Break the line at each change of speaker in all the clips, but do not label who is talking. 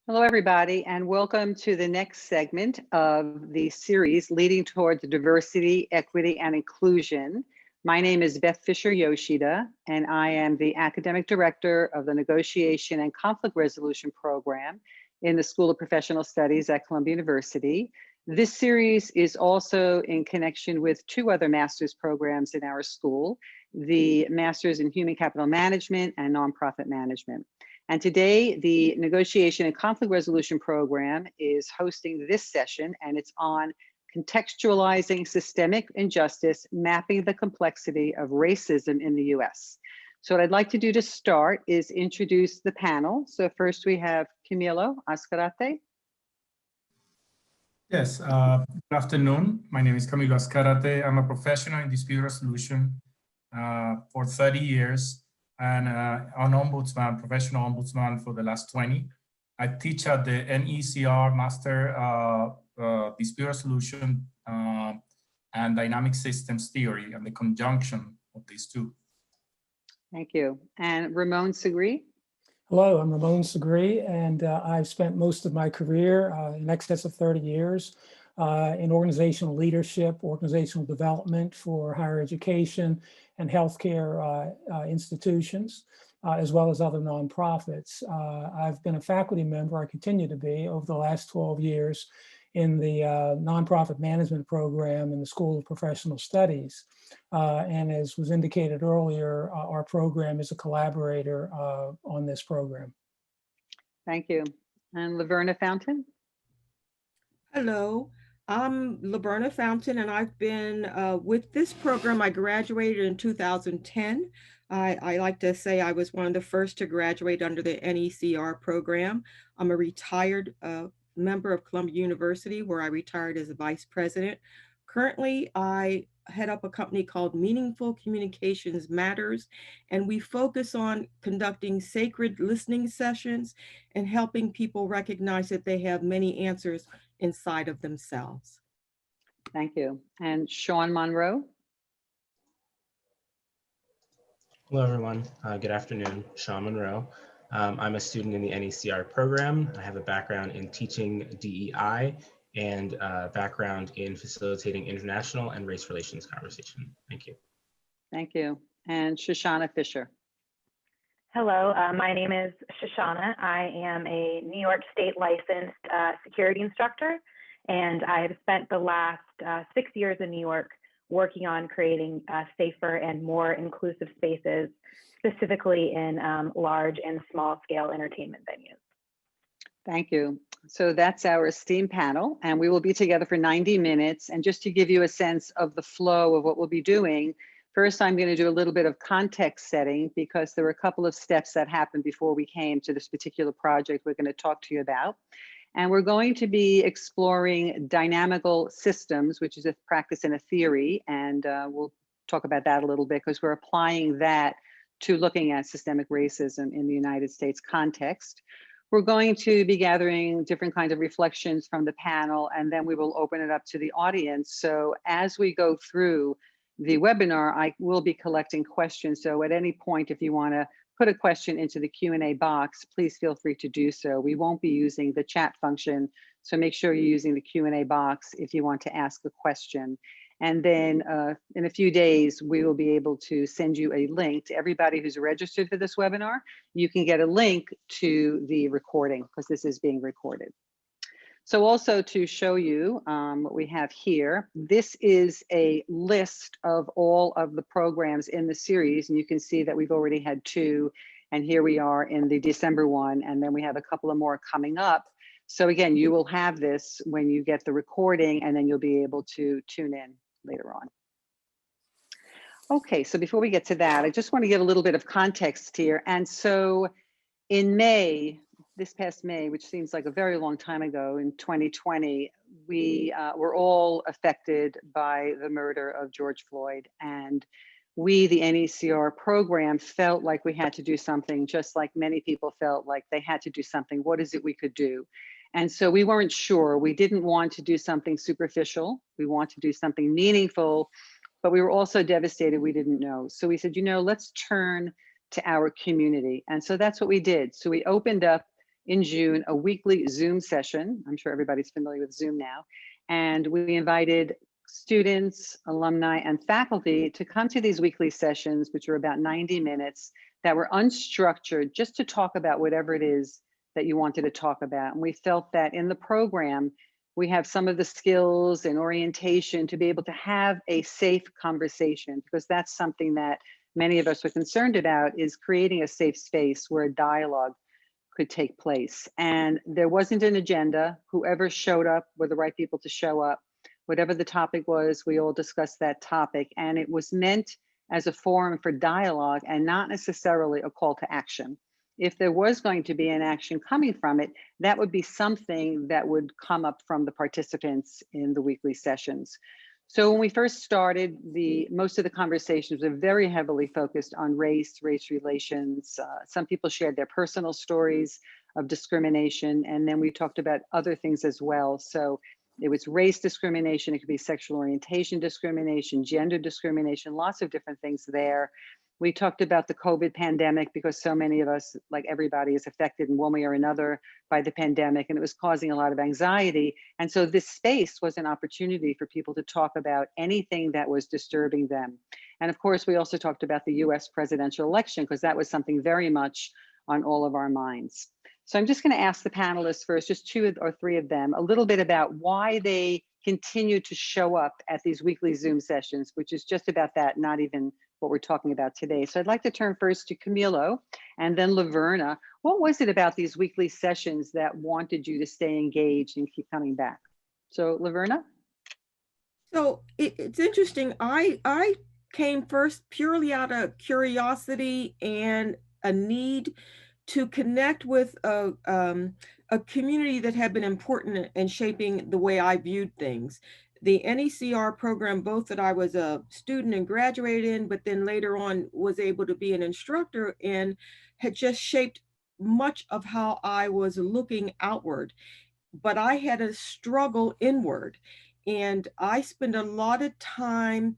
Hello, everybody, and welcome to the next segment of the series Leading Towards Diversity, Equity, and Inclusion. My name is Beth Fisher Yoshida, and I am the Academic Director of the Negotiation and Conflict Resolution Program in the School of Professional Studies at Columbia University. This series is also in connection with two other master's programs in our school, the Masters in Human Capital Management and Nonprofit Management. And today, the Negotiation and Conflict Resolution Program is hosting this session, and it's on contextualizing systemic injustice, mapping the complexity of racism in the US. So what I'd like to do to start is introduce the panel. So first we have Camilo Ascarate.
Yes, good afternoon. My name is Camilo Ascarate. I'm a professional in dispute resolution for 30 years and an ombudsman, professional ombudsman for the last 20. I teach at the NECR Master Dispute Resolution and Dynamic Systems Theory and the conjunction of these two.
Thank you. And Ramon Segre.
Hello, I'm Ramon Segre, and I've spent most of my career, in excess of 30 years, in organizational leadership, organizational development for higher education and healthcare institutions, as well as other nonprofits. I've been a faculty member, I continue to be, over the last 12 years in the nonprofit management program in the School of Professional Studies. And as was indicated earlier, our program is a collaborator on this program.
Thank you. And Laverna Fountain.
Hello, I'm Laverna Fountain, and I've been with this program. I graduated in 2010. I like to say I was one of the first to graduate under the NECR program. I'm a retired member of Columbia University, where I retired as a vice president. Currently, I head up a company called Meaningful Communications Matters, and we focus on conducting sacred listening sessions and helping people recognize that they have many answers inside of themselves.
Thank you. And Sean Monroe.
Hello, everyone. Good afternoon. Sean Monroe. I'm a student in the NECR program. I have a background in teaching DEI and a background in facilitating international and race relations conversation. Thank you.
Thank you. And Shoshana Fisher.
Hello, my name is Shoshana. I am a New York State licensed security instructor, and I have spent the last 6 years in New York working on creating safer and more inclusive spaces, specifically in large and small scale entertainment venues.
Thank you. So that's our esteemed panel, and we will be together for 90 minutes. And just to give you a sense of the flow of what we'll be doing, first I'm going to do a little bit of context setting, because there were a couple of steps that happened before we came to this particular project we're going to talk to you about. And we're going to be exploring dynamical systems, which is a practice and a theory. And we'll talk about that a little bit, because we're applying that to looking at systemic racism in the United States context. We're going to be gathering different kinds of reflections from the panel, and then we will open it up to the audience. So as we go through the webinar, I will be collecting questions. So at any point, if you want to put a question into the Q&A box, please feel free to do so. We won't be using the chat function, so make sure you're using the Q&A box if you want to ask a question. And then in a few days, we will be able to send you a link to everybody who's registered for this webinar. You can get a link to the recording, because this is being recorded. So also to show you what we have here, this is a list of all of the programs in the series. And you can see that we've already had 2. And here we are in the December one. And then we have a couple of more coming up. So again, you will have this when you get the recording, and then you'll be able to tune in later on. Okay, so before we get to that, I just want to give a little bit of context here. And so in May, this past May, which seems like a very long time ago, in 2020, we were all affected by the murder of George Floyd. And we, the NECR program, felt like we had to do something, just like many people felt like they had to do something. What is it we could do? And so we weren't sure. We didn't want to do something superficial. We want to do something meaningful, but we were also devastated we didn't know. So we said, you know, let's turn to our community. And so that's what we did. So we opened up in June a weekly Zoom session. I'm sure everybody's familiar with Zoom now. And we invited students, alumni, and faculty to come to these weekly sessions, which are about 90 minutes, that were unstructured, just to talk about whatever it is that you wanted to talk about. And we felt that in the program, we have some of the skills and orientation to be able to have a safe conversation, because that's something that many of us are concerned about, is creating a safe space where a dialogue could take place. And there wasn't an agenda. Whoever showed up were the right people to show up. Whatever the topic was, we all discussed that topic. And it was meant as a forum for dialogue and not necessarily a call to action. If there was going to be an action coming from it, that would be something that would come up from the participants in the weekly sessions. So when we first started, most of the conversations were very heavily focused on race relations. Some people shared their personal stories of discrimination, and then we talked about other things as well. So it was race discrimination, it could be sexual orientation discrimination, gender discrimination, lots of different things there. We talked about the COVID pandemic, because so many of us, like everybody, is affected in one way or another by the pandemic, and it was causing a lot of anxiety. And so this space was an opportunity for people to talk about anything that was disturbing them. And of course, we also talked about the US presidential election, because that was something very much on all of our minds. So I'm just going to ask the panelists first, just 2 or 3 of them, a little bit about why they continue to show up at these weekly Zoom sessions, which is just about that, not even what we're talking about today. So I'd like to turn first to Camilo and then Laverna. What was it about these weekly sessions that wanted you to stay engaged and keep coming back? So Laverna?
So it's interesting. I came first purely out of curiosity and a need to connect with a community that had been important in shaping the way I viewed things. The NECR program, both that I was a student and graduated in, but then later on was able to be an instructor in, had just shaped much of how I was looking outward. But I had a struggle inward. And I spent a lot of time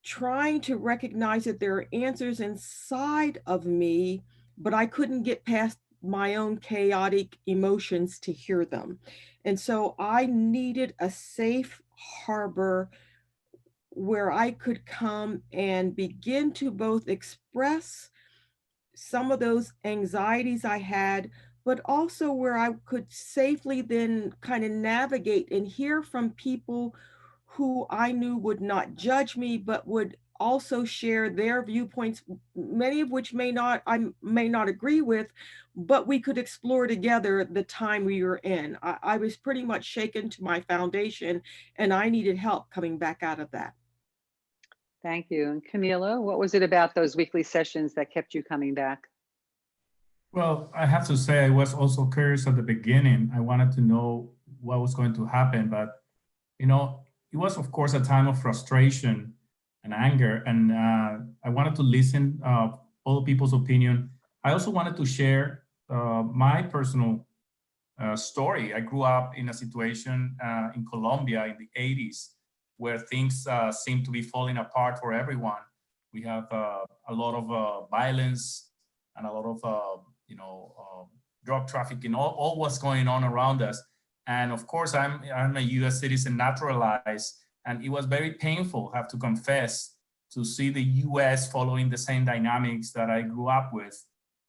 trying to recognize that there are answers inside of me, but I couldn't get past my own chaotic emotions to hear them. And so I needed a safe harbor where I could come and begin to both express some of those anxieties I had, but also where I could safely then kind of navigate and hear from people who I knew would not judge me, but would also share their viewpoints, many of which I may not agree with, but we could explore together the time we were in. I was pretty much shaken to my foundation, and I needed help coming back out of that.
Thank you. And Camilo, what was it about those weekly sessions that kept you coming back?
Well, I have to say I was also curious at the beginning. I wanted to know what was going to happen, but it was, of course, a time of frustration and anger, and I wanted to listen all people's opinion. I also wanted to share my personal story. I grew up in a situation in Colombia in the 80s where things seem to be falling apart for everyone. We have a lot of violence and a lot of drug trafficking, all what's going on around us. And of course, I'm a US citizen naturalized, and it was very painful, I have to confess, to see the US following the same dynamics that I grew up with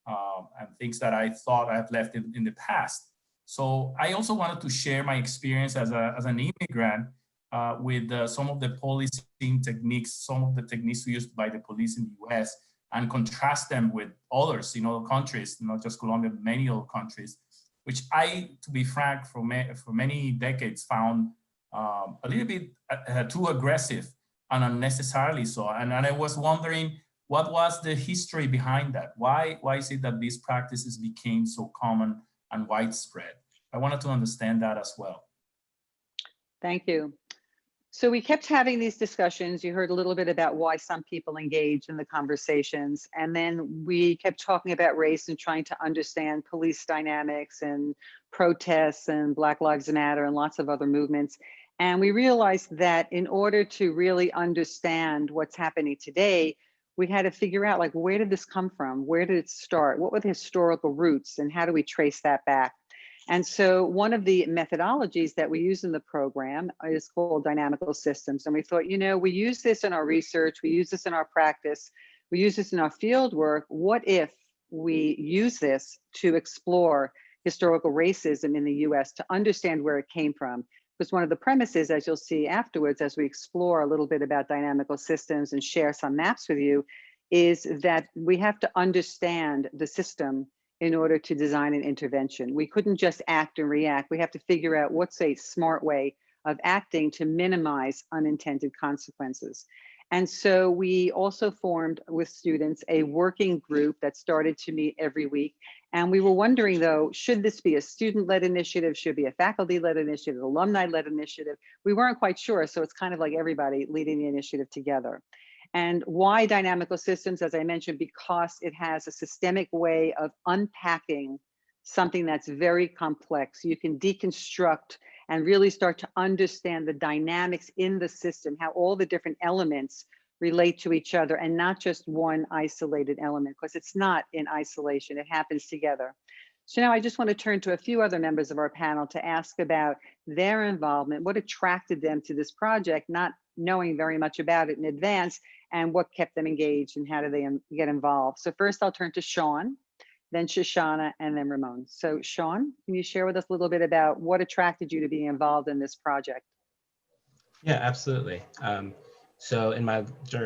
and things that I thought I have left in the past. So I also wanted to share my experience as an immigrant with some of the policing techniques, some of the techniques used by the police in the US, and contrast them with others in other countries, not just Colombia, but many other countries, which I, to be frank, for many decades found a little bit too aggressive and unnecessarily so. And I was wondering, what was the history behind that? Why is it that these practices became so common and widespread? I wanted to understand that as well.
Thank you. So we kept having these discussions. You heard a little bit about why some people engage in the conversations. And then we kept talking about race and trying to understand police dynamics and protests and Black Lives Matter and lots of other movements. And we realized that in order to really understand what's happening today, we had to figure out, like, where did this come from? Where did it start? What were the historical roots and how do we trace that back? And so one of the methodologies that we use in the program is called dynamical systems. And we thought, we use this in our research, we use this in our practice, we use this in our field work. What if we use this to explore historical racism in the US to understand where it came from? Because one of the premises, as you'll see afterwards, as we explore a little bit about dynamical systems and share some maps with you, is that we have to understand the system in order to design an intervention. We couldn't just act and react. We have to figure out what's a smart way of acting to minimize unintended consequences. And so we also formed with students a working group that started to meet every week. And we were wondering, though, should this be a student-led initiative? Should it be a faculty-led initiative, alumni-led initiative? We weren't quite sure. So it's kind of like everybody leading the initiative together. And why dynamical systems? As I mentioned, because it has a systemic way of unpacking something that's very complex. You can deconstruct and really start to understand the dynamics in the system, how all the different elements relate to each other and not just one isolated element, because it's not in isolation, it happens together. So now I just want to turn to a few other members of our panel to ask about their involvement, what attracted them to this project, not knowing very much about it in advance, and what kept them engaged and how do they get involved. So first I'll turn to Sean, then Shoshana, and then Ramon. So Sean, can you share with us a little bit about what attracted you to being involved in this project?
Yeah, absolutely. So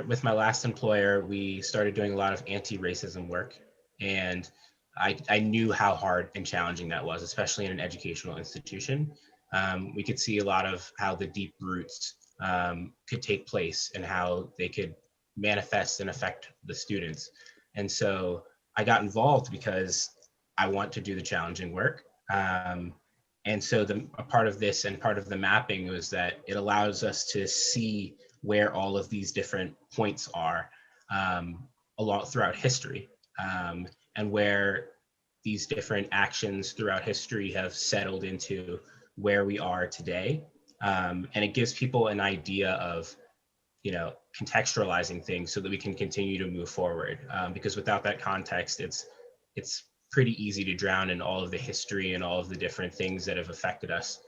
with my last employer, we started doing a lot of anti-racism work, and I knew how hard and challenging that was, especially in an educational institution. We could see a lot of how the deep roots could take place and how they could manifest and affect the students. And so I got involved because I want to do the challenging work. And so a part of this and part of the mapping was that it allows us to see where all of these different points are throughout history, and where these different actions throughout history have settled into where we are today. And it gives people an idea of, contextualizing things so that we can continue to move forward. Because without that context, it's pretty easy to drown in all of the history and all of the different things that have affected us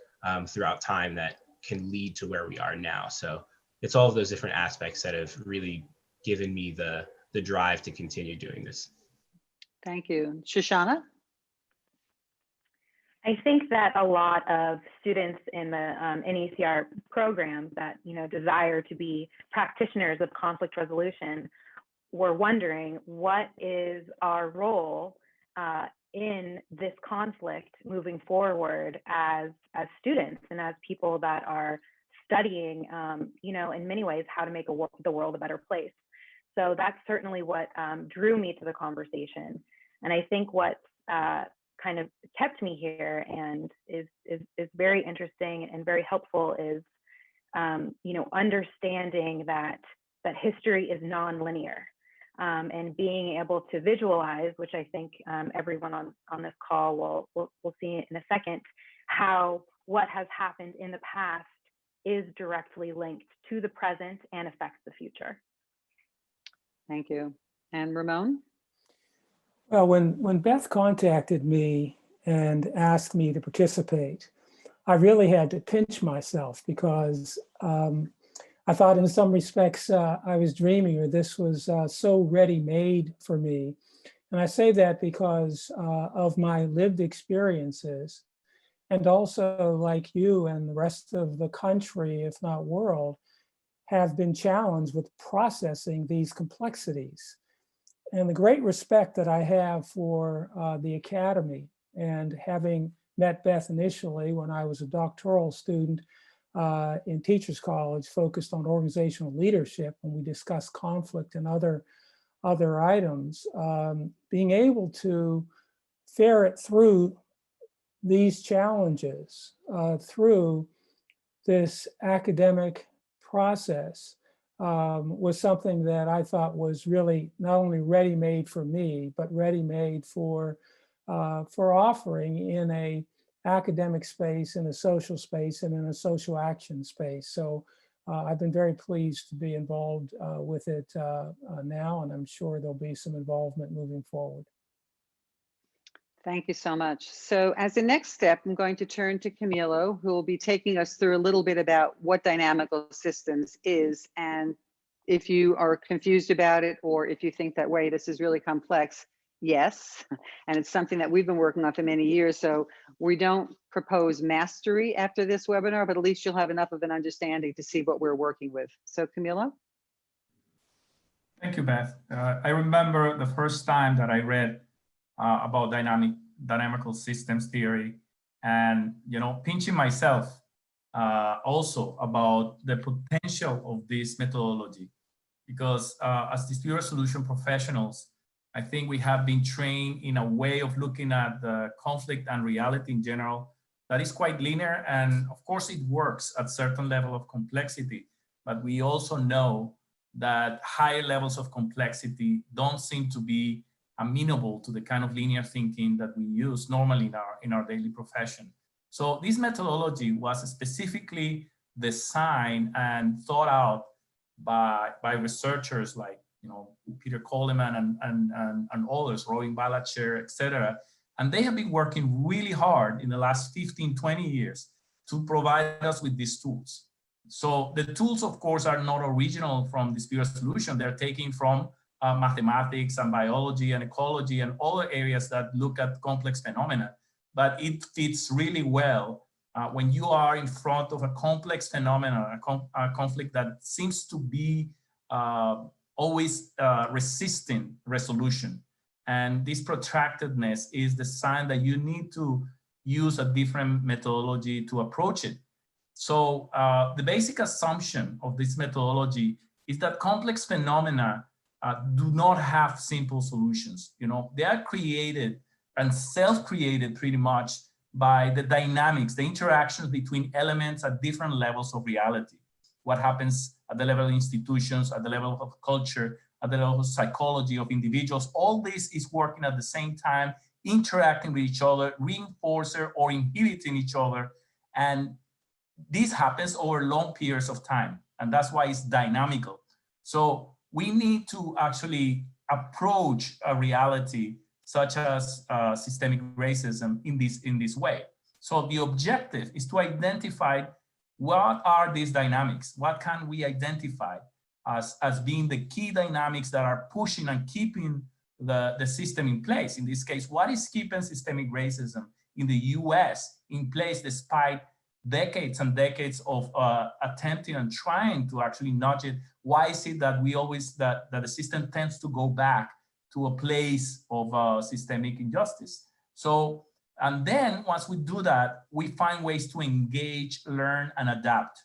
throughout time that can lead to where we are now. So it's all of those different aspects that have really given me the drive to continue doing this.
Thank you. Shoshana?
I think that a lot of students in the NECR program that desire to be practitioners of conflict resolution were wondering, what is our role in this conflict moving forward as students and as people that are studying, in many ways, how to make the world a better place. So that's certainly what drew me to the conversation. And I think what kind of kept me here and is very interesting and very helpful is, understanding that history is nonlinear, and being able to visualize, which I think everyone on this call will see in a second, how what has happened in the past is directly linked to the present and affects the future.
Thank you. And Ramon?
Well, when Beth contacted me and asked me to participate, I really had to pinch myself because I thought in some respects I was dreaming, or this was so ready-made for me. And I say that because of my lived experiences, and also like you and the rest of the country, if not world, have been challenged with processing these complexities. And the great respect that I have for the Academy, and having met Beth initially when I was a doctoral student in Teachers College focused on organizational leadership, when we discussed conflict and other items, being able to ferret through these challenges through this academic process was something that I thought was really not only ready-made for me, but ready-made for offering in a academic space, in a social space, and in a social action space. So I've been very pleased to be involved with it now, and I'm sure there'll be some involvement moving forward.
Thank you so much. So as the next step, I'm going to turn to Camilo, who will be taking us through a little bit about what dynamical systems is. And if you are confused about it, or if you think that, wait, this is really complex, yes. And it's something that we've been working on for many years. So we don't propose mastery after this webinar, but at least you'll have enough of an understanding to see what we're working with. So Camilo?
Thank you, Beth. I remember the first time that I read about dynamical systems theory, and pinching myself also about the potential of this methodology, because as dispute resolution professionals, I think we have been trained in a way of looking at the conflict and reality in general that is quite linear, and of course it works at certain level of complexity, but we also know that higher levels of complexity don't seem to be amenable to the kind of linear thinking that we use normally in our daily profession. So this methodology was specifically designed and thought out by researchers like Peter Coleman and others, Robin Balacher, etc. And they have been working really hard in the last 15, 20 years to provide us with these tools. So the tools, of course, are not original from dispute resolution. They're taken from mathematics and biology and ecology and other areas that look at complex phenomena. But it fits really well when you are in front of a complex phenomena, a conflict that seems to be always resisting resolution. And this protractedness is the sign that you need to use a different methodology to approach it. So the basic assumption of this methodology is that complex phenomena do not have simple solutions. They are created and self-created pretty much by the dynamics, the interactions between elements at different levels of reality. What happens at the level of institutions, at the level of culture, at the level of psychology of individuals, all this is working at the same time, interacting with each other, reinforcing or inhibiting each other. And this happens over long periods of time. And that's why it's dynamical. So we need to actually approach a reality such as systemic racism in this way. So the objective is to identify what are these dynamics? What can we identify as being the key dynamics that are pushing and keeping the system in place? In this case, what is keeping systemic racism in the US in place despite decades and decades of attempting and trying to actually nudge it? Why is it that we always, that the system tends to go back to a place of systemic injustice? So, and then once we do that, we find ways to engage, learn, and adapt,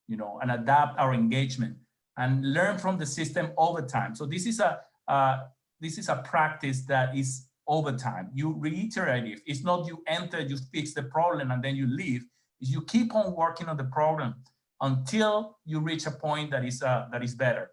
and adapt our engagement and learn from the system over time. So this is a practice that is over time. You reiterate it. It's not you enter, you fix the problem, and then you leave. Is you keep on working on the problem until you reach a point that is better.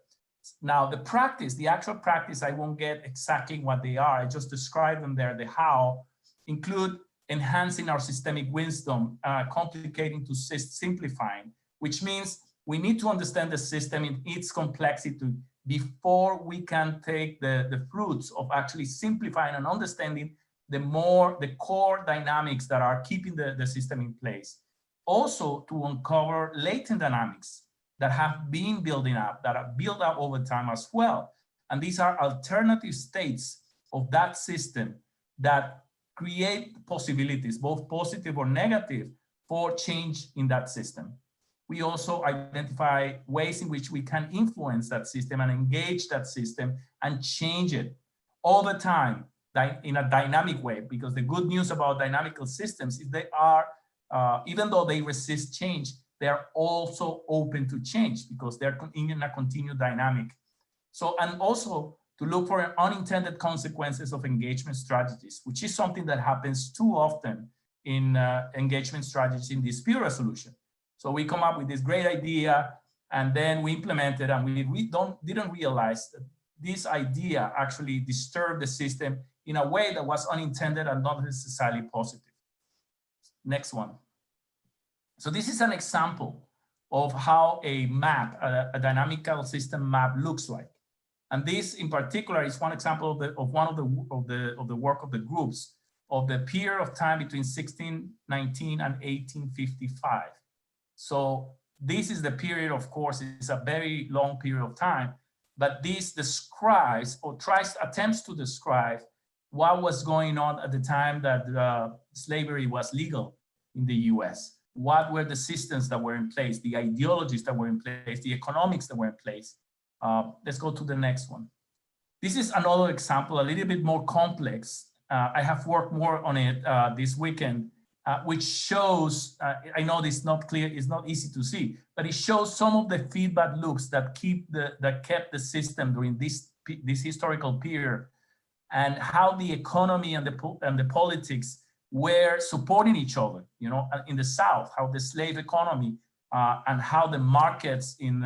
Now, the actual practice, I won't get exactly what they are. I just described them there. The how include enhancing our systemic wisdom, complicating to simplifying, which means we need to understand the system in its complexity before we can take the fruits of actually simplifying and understanding the core dynamics that are keeping the system in place. Also to uncover latent dynamics that have been building up, that are built up over time as well. And these are alternative states of that system that create possibilities, both positive or negative, for change in that system. We also identify ways in which we can influence that system and engage that system and change it all the time in a dynamic way, because the good news about dynamical systems is they are, even though they resist change, they are also open to change because they're in a continued dynamic. So, and also to look for unintended consequences of engagement strategies, which is something that happens too often in engagement strategies in dispute resolution. So we come up with this great idea and then we implement it, and we didn't realize that this idea actually disturbed the system in a way that was unintended and not necessarily positive. Next one. So this is an example of how a map, a dynamical system map looks like. And this in particular is one example of the work of the groups of the period of time between 1619 and 1855. So this is the period, of course, it's a very long period of time, but this describes or attempts to describe what was going on at the time that slavery was legal in the US. What were the systems that were in place, the ideologies that were in place, the economics that were in place. Let's go to the next one. This is another example, a little bit more complex. I have worked more on it this weekend, which shows, I know this is not clear, it's not easy to see, but it shows some of the feedback loops that kept the system during this historical period, and how the economy and the politics were supporting each other, you know, in the South, how the slave economy and how the markets in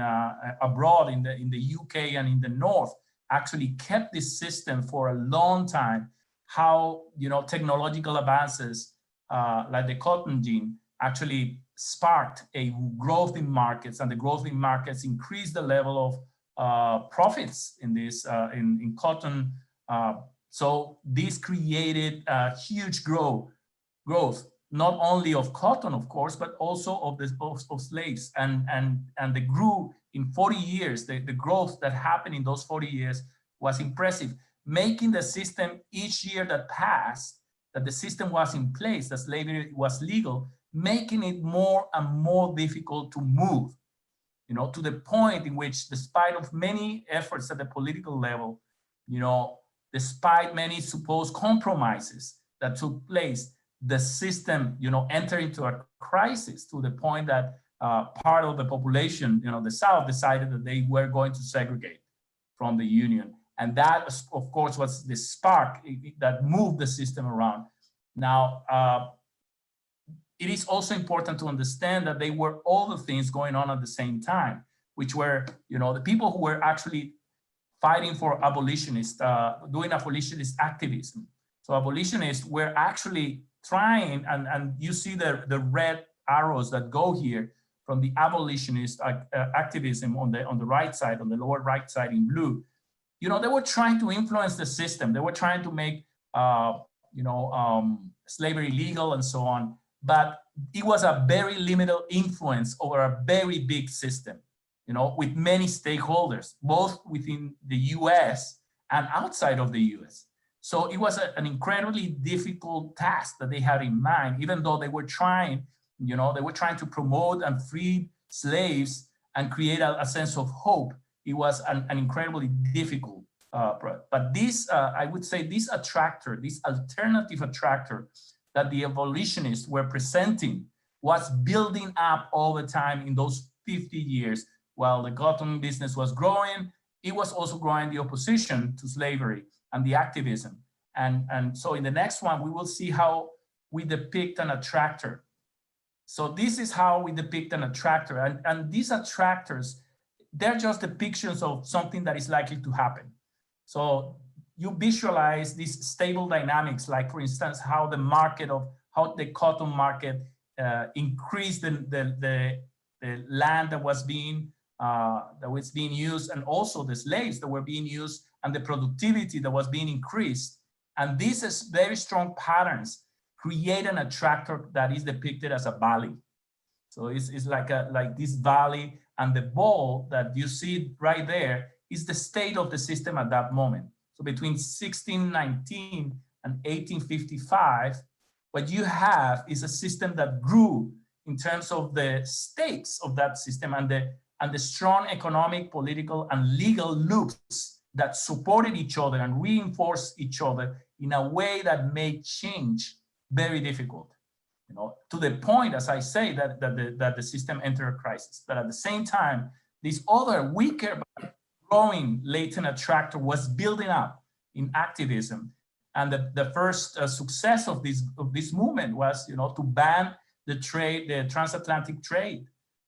abroad in the UK and in the North actually kept this system for a long time. How, you know, technological advances like the cotton gin actually sparked a growth in markets, and the growth in markets increased the level of profits in this in cotton. So this created a huge growth, not only of cotton, of course, but also of slaves. And they grew in 40 years. The growth that happened in those 40 years was impressive, making the system each year that passed, that the system was in place, that slavery was legal, making it more and more difficult to move, you know, to the point in which, despite of many efforts at the political level, you know, despite many supposed compromises that took place, the system, you know, entered into a crisis to the point that part of the population, you know, the South decided that they were going to segregate from the Union. And that, of course, was the spark that moved the system around. Now, it is also important to understand that they were all the things going on at the same time, which were, you know, the people who were actually fighting for abolitionists, doing abolitionist activism. So abolitionists were actually trying, and you see the red arrows that go here from the abolitionist activism on the right side, on the lower right side in blue. You know, they were trying to influence the system. They were trying to make, you know, slavery legal and so on. But it was a very limited influence over a very big system, you know, with many stakeholders, both within the US and outside of the US. So it was an incredibly difficult task that they had in mind, even though they were trying, you know, they were trying to promote and free slaves and create a sense of hope. It was an incredibly difficult project. But this, I would say, this attractor, this alternative attractor that the abolitionists were presenting was building up all the time in those 50 years. While the cotton business was growing, it was also growing the opposition to slavery and the activism. And so in the next one, we will see how we depict an attractor. So this is how we depict an attractor. And these attractors, they're just depictions of something that is likely to happen. So you visualize these stable dynamics, like for instance, how the cotton market increased the land that was being used, and also the slaves that were being used, and the productivity that was being increased. And these is very strong patterns create an attractor that is depicted as a valley. So it's like this valley, and the ball that you see right there is the state of the system at that moment. So between 1619 and 1855, what you have is a system that grew in terms of the stakes of that system and the strong economic, political, and legal loops that supported each other and reinforced each other in a way that made change very difficult. You know, to the point, as I say, that the system entered a crisis. But at the same time, this other weaker but growing latent attractor was building up in activism. And the first success of this movement was, you know, to ban the transatlantic trade.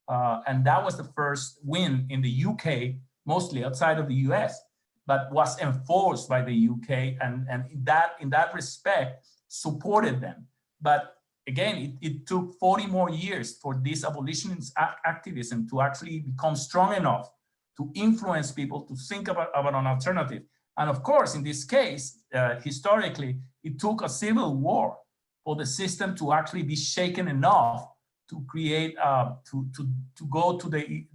And that was the first win in the UK, mostly outside of the US, but was enforced by the UK, and in that respect supported them. But again, it took 40 more years for this abolitionist activism to actually become strong enough to influence people to think about an alternative. And of course, in this case, historically, it took a civil war for the system to actually be shaken enough to create, to go to the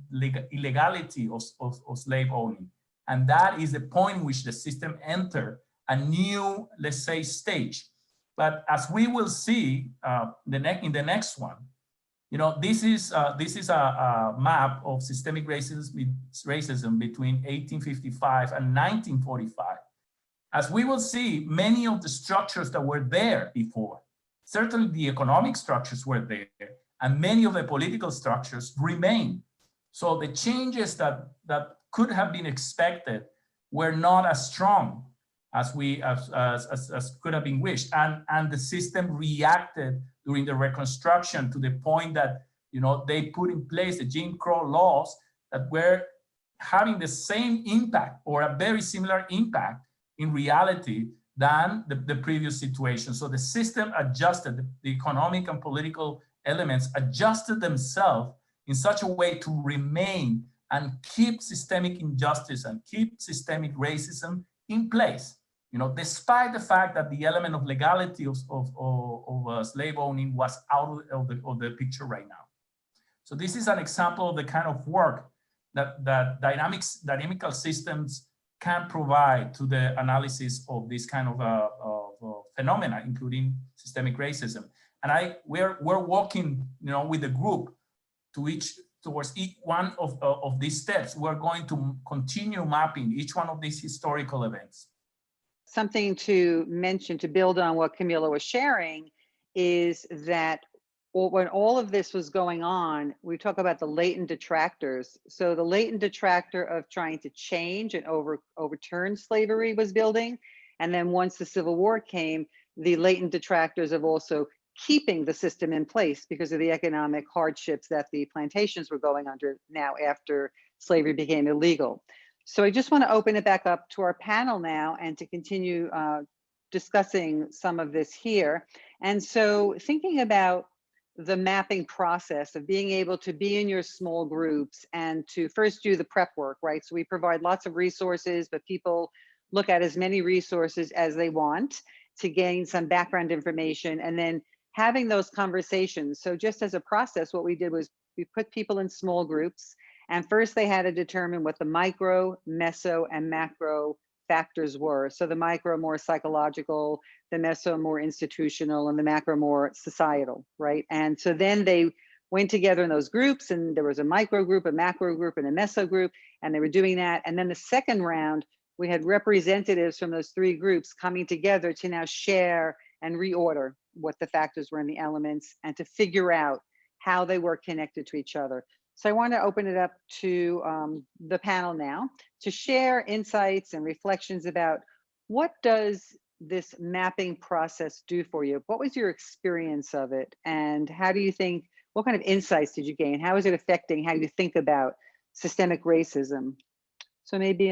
illegality of slave owning. And that is the point in which the system entered a new, let's say, stage. But as we will see in the next one, you know, this is a map of systemic racism between 1855 and 1945. As we will see, many of the structures that were there before, certainly the economic structures were there, and many of the political structures remain. So the changes that could have been expected were not as strong as could have been wished, and the system reacted during the Reconstruction to the point that, you know, they put in place the Jim Crow laws that were having the same impact or a very similar impact in reality than the previous situation. So the system adjusted, the economic and political elements adjusted themselves in such a way to remain and keep systemic injustice and keep systemic racism in place. You know, despite the fact that the element of legality of slave owning was out of the picture right now. So this is an example of the kind of work that dynamical systems can provide to the analysis of this kind of phenomena, including systemic racism. And we're working, you know, with the group towards each one of these steps. We're going to continue mapping each one of these historical events.
Something to mention, to build on what Camila was sharing, is that when all of this was going on, we talk about the latent detractors. So the latent detractor of trying to change and overturn slavery was building. And then once the Civil War came, the latent detractors of also keeping the system in place because of the economic hardships that the plantations were going under now after slavery became illegal. So I just want to open it back up to our panel now and to continue discussing some of this here. And so thinking about the mapping process of being able to be in your small groups and to first do the prep work, right? So we provide lots of resources, but people look at as many resources as they want to gain some background information and then having those conversations. So just as a process, what we did was we put people in small groups. And first they had to determine what the micro, meso, and macro factors were. So the micro more psychological, the meso more institutional, and the macro more societal, right? And so then they went together in those groups, and there was a micro group, a macro group, and a meso group, and they were doing that. And then the second round, we had representatives from those three groups coming together to now share and reorder what the factors were in the elements and to figure out how they were connected to each other. So I want to open it up to the panel now to share insights and reflections about what does this mapping process do for you? What was your experience of it? And how do you think, what kind of insights did you gain? How is it affecting how you think about systemic racism? So maybe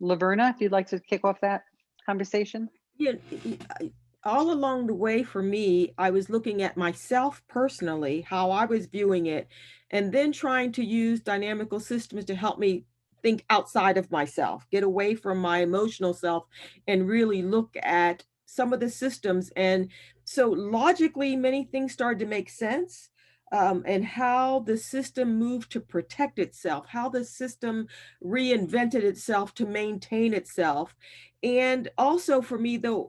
Laverna, if you'd like to kick off that conversation.
Yeah, all along the way for me, I was looking at myself personally, how I was viewing it, and then trying to use dynamical systems to help me think outside of myself, get away from my emotional self and really look at some of the systems. And so logically, many things started to make sense. And how the system moved to protect itself, how the system reinvented itself to maintain itself. And also for me, though,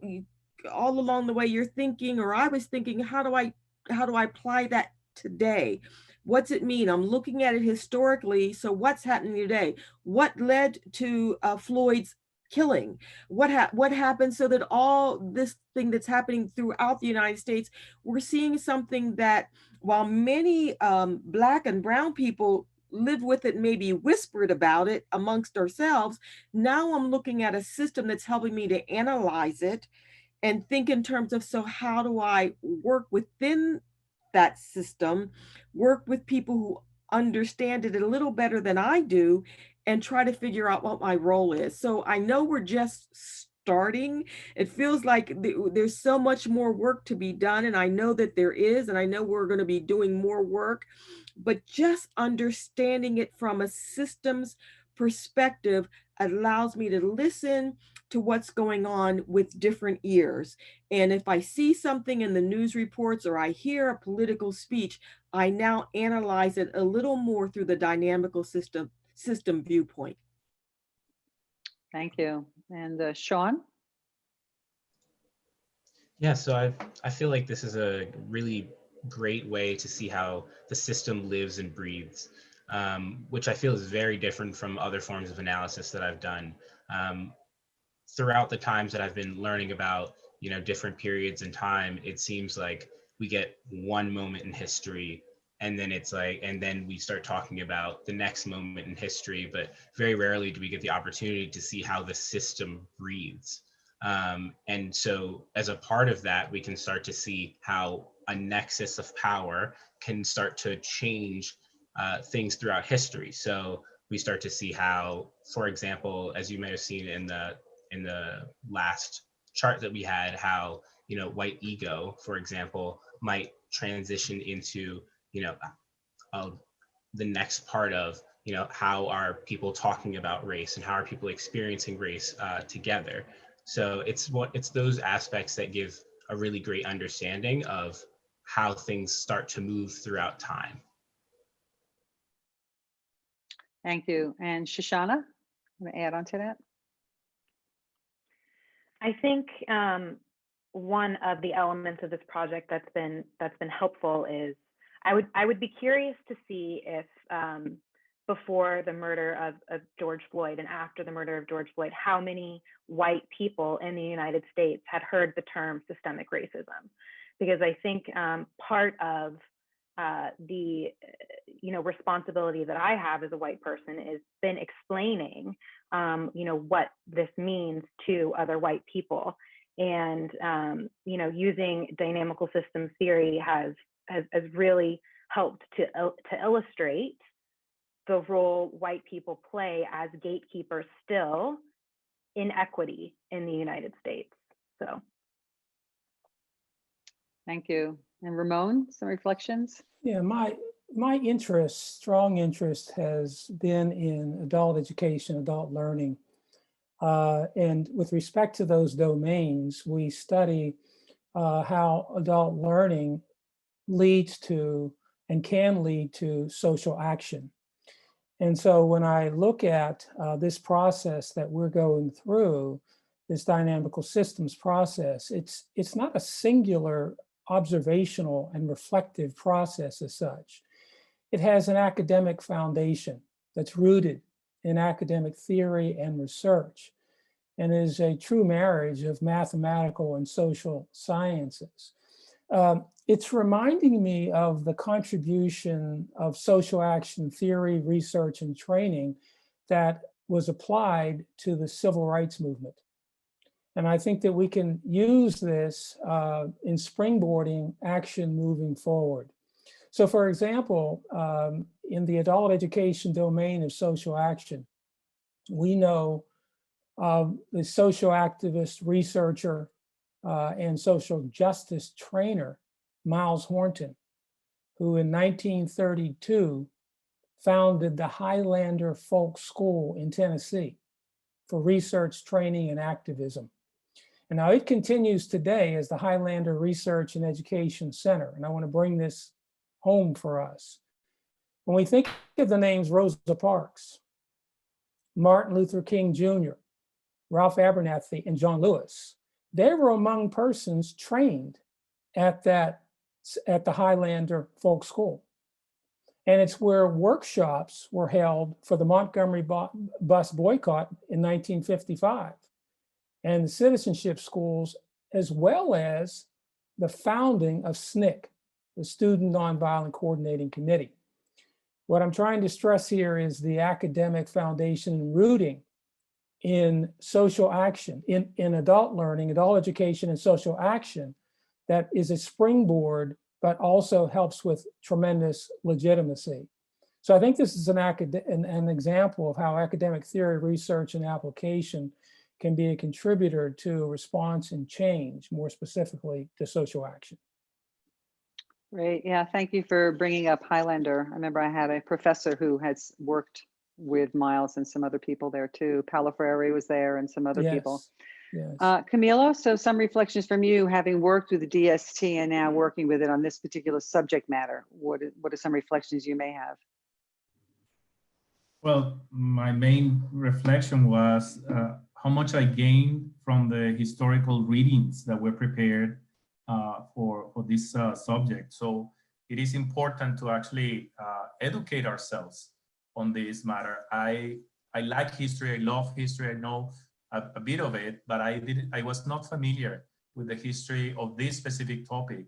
all along the way you're thinking, or I was thinking, how do I apply that today? What's it mean? I'm looking at it historically. So what's happening today? What led to Floyd's killing? What happened so that all this thing that's happening throughout the United States, we're seeing something that while many Black and brown people live with it, maybe whispered about it amongst ourselves, now I'm looking at a system that's helping me to analyze it and think in terms of, so how do I work within that system, work with people who understand it a little better than I do, and try to figure out what my role is. So I know we're just starting. It feels like there's so much more work to be done, and I know that there is, and I know we're going to be doing more work, but just understanding it from a systems perspective allows me to listen to what's going on with different ears. And if I see something in the news reports or I hear a political speech, I now analyze it a little more through the dynamical system viewpoint.
Thank you. And Sean?
Yeah, so I feel like this is a really great way to see how the system lives and breathes, which I feel is very different from other forms of analysis that I've done. Throughout the times that I've been learning about, different periods in time, it seems like we get one moment in history, and then it's like, and then we start talking about the next moment in history, but very rarely do we get the opportunity to see how the system breathes. And so as a part of that, we can start to see how a nexus of power can start to change things throughout history. So we start to see how, for example, as you may have seen in the last chart that we had, how white ego, for example, might transition into the next part of how are people talking about race and how are people experiencing race together. So it's those aspects that give a really great understanding of how things start to move throughout time.
Thank you. And Shoshana, want to add on to that?
I think one of the elements of this project that's been helpful is I would be curious to see if before the murder of George Floyd and after the murder of George Floyd, how many white people in the United States had heard the term systemic racism. Because I think part of the responsibility that I have as a white person is been explaining what this means to other white people. And using dynamical systems theory has really helped to illustrate the role white people play as gatekeepers still in equity in the United States. So.
Thank you. And Ramon, some reflections?
Yeah, my strong interest has been in adult education, adult learning. And with respect to those domains, we study how adult learning leads to and can lead to social action. And so when I look at this process that we're going through, this dynamical systems process, it's not a singular observational and reflective process as such. It has an academic foundation that's rooted in academic theory and research, and is a true marriage of mathematical and social sciences. It's reminding me of the contribution of social action theory, research, and training that was applied to the civil rights movement. And I think that we can use this in springboarding action moving forward. So for example, in the adult education domain of social action, we know the social activist, researcher, and social justice trainer, Miles Horton, who in 1932 founded the Highlander Folk School in Tennessee for research, training, and activism. And now it continues today as the Highlander Research and Education Center. And I want to bring this home for us. When we think of the names Rosa Parks, Martin Luther King Jr., Ralph Abernathy, and John Lewis, they were among persons trained at the Highlander Folk School. And it's where workshops were held for the Montgomery bus boycott in 1955, and the citizenship schools, as well as the founding of SNCC, the Student Nonviolent Coordinating Committee. What I'm trying to stress here is the academic foundation and rooting in social action, in adult learning, adult education, and social action that is a springboard, but also helps with tremendous legitimacy. So I think this is an example of how academic theory, research, and application can be a contributor to response and change, more specifically to social action.
Great. Yeah, thank you for bringing up Highlander. I remember I had a professor who had worked with Miles and some other people there too. Paulo Freire was there and some other people.
Yes.
Camilo, so some reflections from you, having worked with the DST and now working with it on this particular subject matter. What are some reflections you may have?
Well, my main reflection was how much I gained from the historical readings that were prepared for this subject. So it is important to actually educate ourselves on this matter. I like history, I love history, I know a bit of it, but I was not familiar with the history of this specific topic.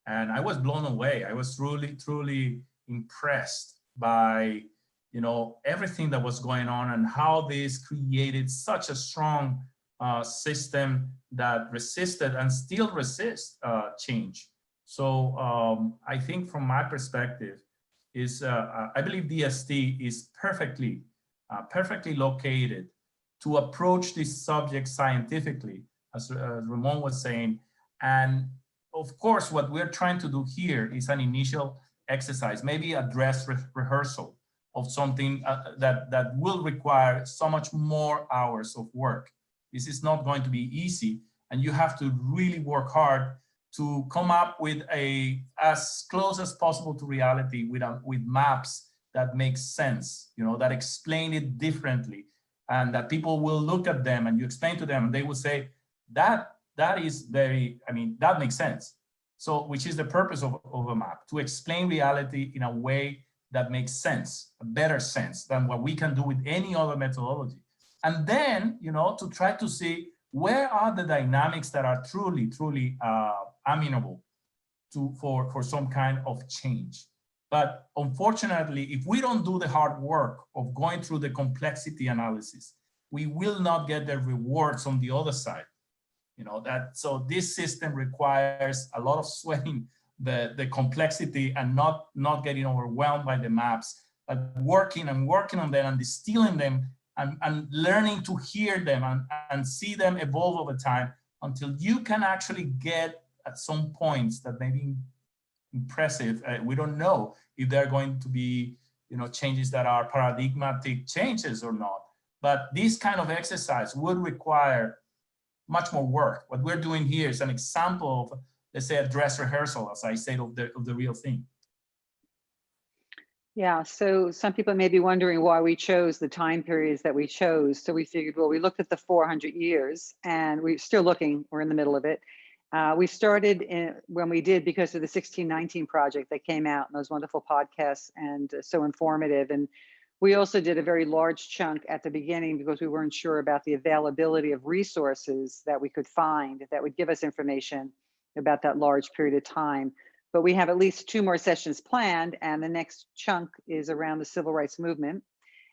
And I was blown away. I was truly impressed by, you know, everything that was going on and how this created such a strong system that resisted and still resists change. So I think from my perspective is I believe DST is perfectly located to approach this subject scientifically, as Ramon was saying. And of course, what we're trying to do here is an initial exercise, maybe a dress rehearsal of something that will require so much more hours of work. This is not going to be easy, and you have to really work hard to come up with as close as possible to reality with maps that make sense, you know, that explain it differently, and that people will look at them and you explain to them and they will say, that is very, I mean, that makes sense. So, which is the purpose of a map, to explain reality in a way that makes sense, a better sense than what we can do with any other methodology. And then, you know, to try to see where are the dynamics that are truly amenable for some kind of change. But unfortunately, if we don't do the hard work of going through the complexity analysis, we will not get the rewards on the other side. You know, so this system requires a lot of sweating the complexity and not getting overwhelmed by the maps, but working on them and distilling them and learning to hear them and see them evolve over time until you can actually get at some points that may be impressive. We don't know if they're going to be, you know, changes that are paradigmatic changes or not. But this kind of exercise would require much more work. What we're doing here is an example of, let's say, a dress rehearsal, as I said, of the real thing.
Yeah, so some people may be wondering why we chose the time periods that we chose. So we figured, well, we looked at the 400 years and we're still looking, we're in the middle of it. We started when we did because of the 1619 project that came out and those wonderful podcasts and so informative. And we also did a very large chunk at the beginning because we weren't sure about the availability of resources that we could find that would give us information about that large period of time. But we have at least 2 more sessions planned, and the next chunk is around the civil rights movement.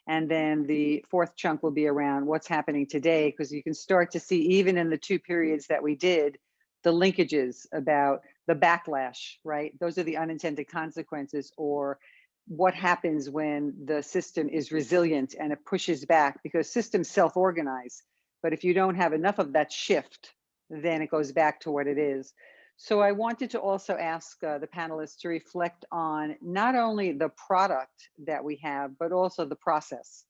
And then the 4th chunk will be around what's happening today, because you can start to see, even in the 2 periods that we did, the linkages about the backlash, right? Those are the unintended consequences, or what happens when the system is resilient and it pushes back, because systems self-organize. But if you don't have enough of that shift, then it goes back to what it is. So I wanted to also ask the panelists to reflect on not only the product that we have, but also the process.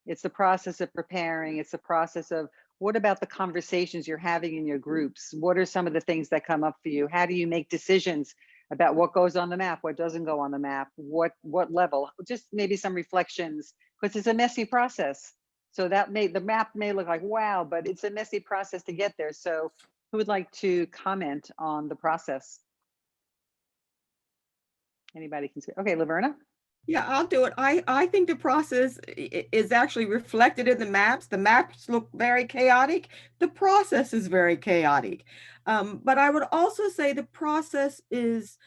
It's the process of preparing. It's the process of, what about the conversations you're having in your groups? What are some of the things that come up for you? How do you make decisions about what goes on the map, what doesn't go on the map, what level? Just maybe some reflections, because it's a messy process. So the map may look like, wow, but it's a messy process to get there. So who would like to comment on the process? Anybody can say, okay, Laverna?
Yeah, I'll do it. I think the process is actually reflected in the maps. The maps look very chaotic. The process is very chaotic. But I would also say the process is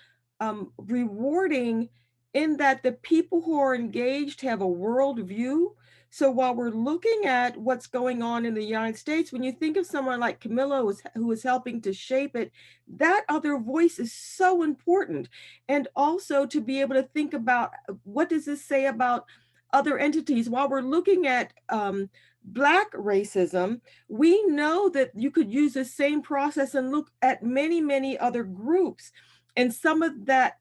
rewarding in that the people who are engaged have a worldview. So while we're looking at what's going on in the United States, when you think of someone like Camilo who is helping to shape it, that other voice is so important. And also to be able to think about, what does this say about other entities. While we're looking at Black racism, we know that you could use the same process and look at many, many other groups. And some of that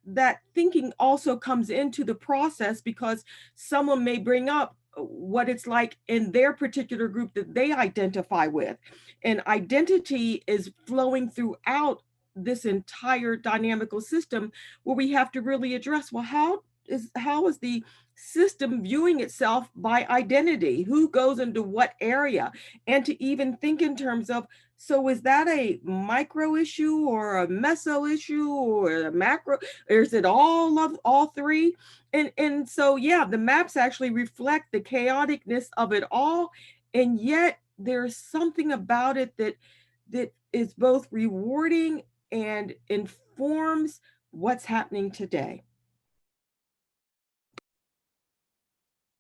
thinking also comes into the process because someone may bring up what it's like in their particular group that they identify with. And identity is flowing throughout this entire dynamical system where we have to really address, well, how is the system viewing itself by identity? Who goes into what area? And to even think in terms of, so is that a micro issue or a meso issue or a macro, or is it all three? And so, yeah, the maps actually reflect the chaoticness of it all. And yet there's something about it that is both rewarding and informs what's happening today.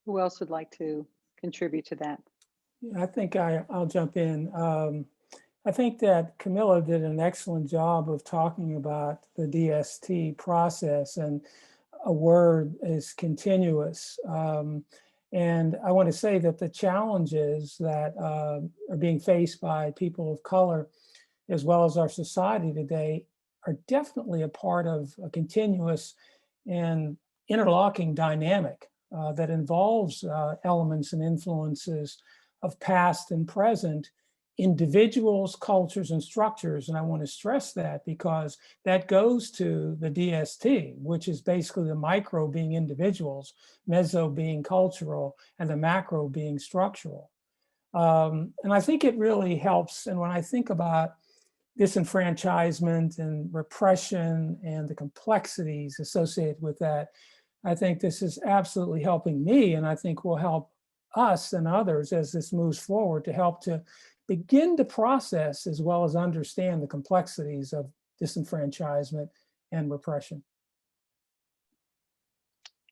Who else would like to contribute to that?
I think I'll jump in. I think that Camilla did an excellent job of talking about the DST process, and a word is continuous. And I want to say that the challenges that are being faced by people of color, as well as our society today, are definitely a part of a continuous and interlocking dynamic that involves elements and influences of past and present individuals, cultures, and structures. And I want to stress that because that goes to the DST, which is basically the micro being individuals, meso being cultural, and the macro being structural. And I think it really helps. And when I think about disenfranchisement and repression and the complexities associated with that, I think this is absolutely helping me, and I think will help us and others as this moves forward to help to begin to process as well as understand the complexities of disenfranchisement and repression.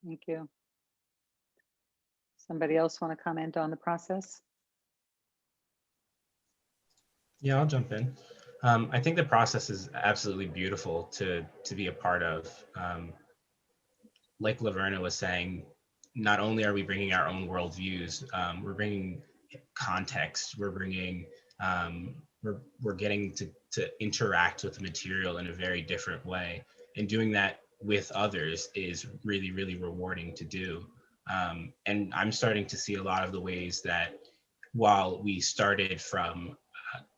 Thank you. Somebody else want to comment on the process?
Yeah, I'll jump in. I think the process is absolutely beautiful to be a part of. Like Laverna was saying, not only are we bringing our own worldviews, we're bringing context, we're bringing, we're getting to interact with the material in a very different way. And doing that with others is really, really rewarding to do. And I'm starting to see a lot of the ways that while we started from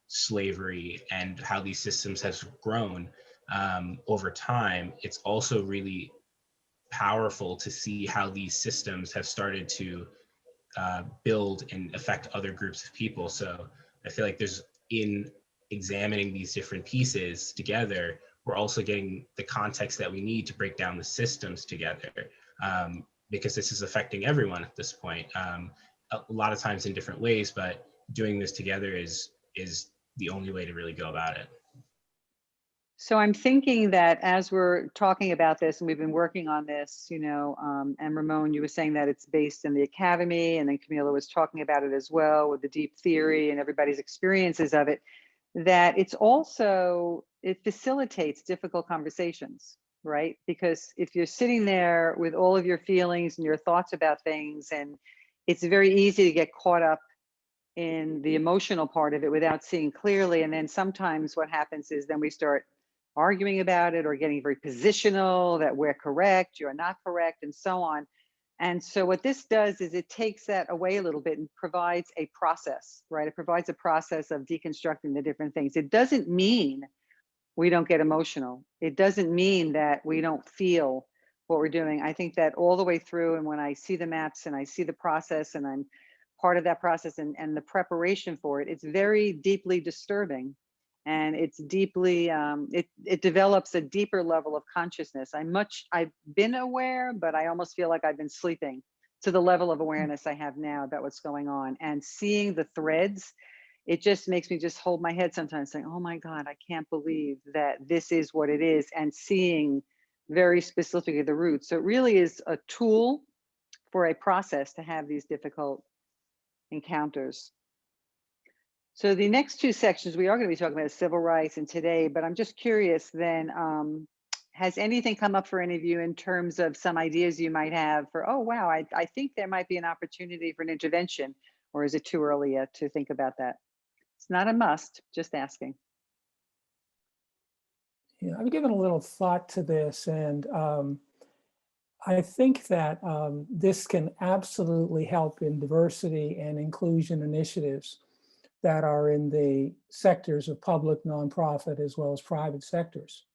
slavery and how these systems have grown over time, it's also really powerful to see how these systems have started to build and affect other groups of people. So I feel like in examining these different pieces together, we're also getting the context that we need to break down the systems together, because this is affecting everyone at this point, a lot of times in different ways, but doing this together is the only way to really go about it.
So I'm thinking that as we're talking about this, and we've been working on this, and Ramon, you were saying that it's based in the academy, and then Camila was talking about it as well with the deep theory and everybody's experiences of it, that it facilitates difficult conversations, right? Because if you're sitting there with all of your feelings and your thoughts about things, and it's very easy to get caught up in the emotional part of it without seeing clearly. And then sometimes what happens is then we start arguing about it or getting very positional that we're correct, you're not correct, and so on. And so what this does is it takes that away a little bit and provides a process, right? It provides a process of deconstructing the different things. It doesn't mean we don't get emotional. It doesn't mean that we don't feel what we're doing. I think that all the way through, and when I see the maps and I see the process and I'm part of that process and the preparation for it, it's very deeply disturbing. And it's deeply, it develops a deeper level of consciousness. I've been aware, but I almost feel like I've been sleeping to the level of awareness I have now about what's going on. And seeing the threads, it just makes me just hold my head sometimes saying, oh my God, I can't believe that this is what it is. And seeing very specifically the roots. So it really is a tool for a process to have these difficult encounters. So the next two sections we are going to be talking about civil rights and today, but I'm just curious then, has anything come up for any of you in terms of some ideas you might have for, oh, wow, I think there might be an opportunity for an intervention, or is it too early yet to think about that? It's not a must, just asking.
Yeah, I've given a little thought to this, and I think that this can absolutely help in diversity and inclusion initiatives that are in the sectors of public, nonprofit, as well as private sectors.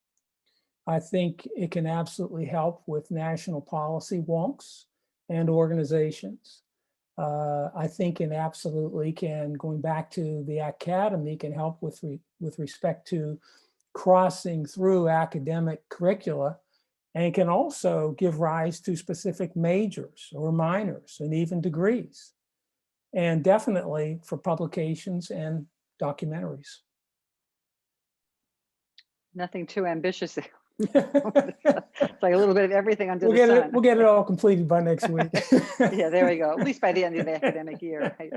I think it can absolutely help with national policy wonks and organizations. I think it absolutely can, going back to the academy, can help with respect to crossing through academic curricula, and can also give rise to specific majors or minors and even degrees, and definitely for publications and documentaries.
Nothing too ambitious. It's like a little bit of everything under the sun.
We'll get it all completed by next week.
Yeah, there we go. At least by the end of the academic year. Right?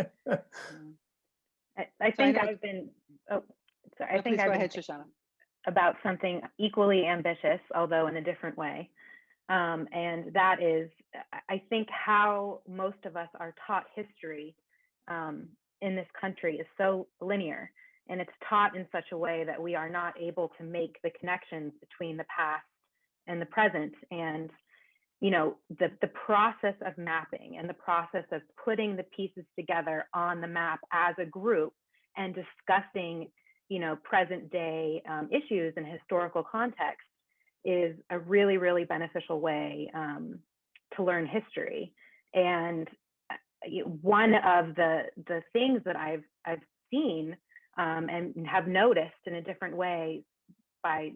I think
know-
I've been, oh, sorry, I
No,
think
please go
I've
ahead,
been
Shoshana.
about something equally ambitious, although in a different way. And that is, I think how most of us are taught history in this country is so linear, and it's taught in such a way that we are not able to make the connections between the past and the present. And, you know, the process of mapping and the process of putting the pieces together on the map as a group and discussing, you know, present day issues and historical context is a really, really beneficial way to learn history. And one of the things that I've seen and have noticed in a different way by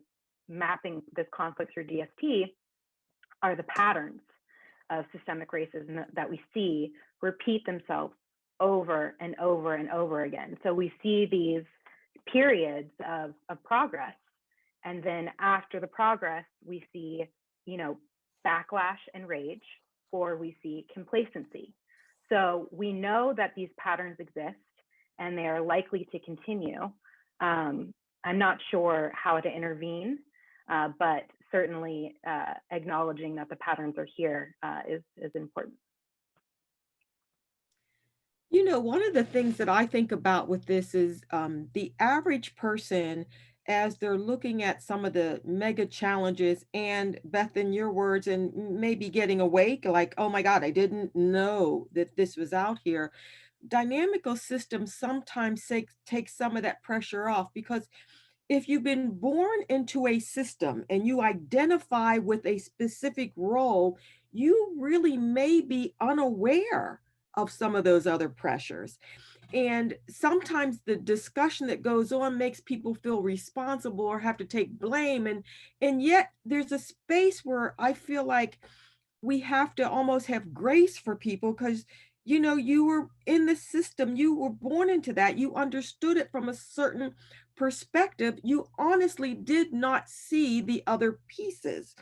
mapping this conflict through DSP are the patterns of systemic racism that we see repeat themselves over and over and over again. So we see these periods of progress, and then after the progress, we see, you know, backlash and rage, or we see complacency. So we know that these patterns exist and they are likely to continue. I'm not sure how to intervene, but certainly acknowledging that the patterns are here is important.
You know, one of the things that I think about with this is the average person, as they're looking at some of the mega challenges, and Beth, in your words, and maybe getting awake, like, oh my God, I didn't know that this was out here. Dynamical systems sometimes take some of that pressure off, because if you've been born into a system and you identify with a specific role, you really may be unaware of some of those other pressures. And sometimes the discussion that goes on makes people feel responsible or have to take blame. And yet there's a space where I feel like we have to almost have grace for people, because you know, you were in the system, you were born into that, you understood it from a certain perspective, you honestly did not see the other pieces.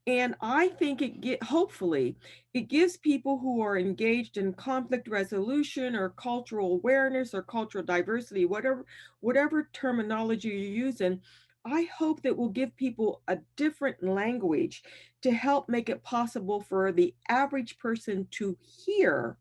And I think hopefully it gives people who are engaged in conflict resolution or cultural awareness or cultural diversity, whatever terminology you're using, I hope that will give people a different language to help make it possible for the average person to hear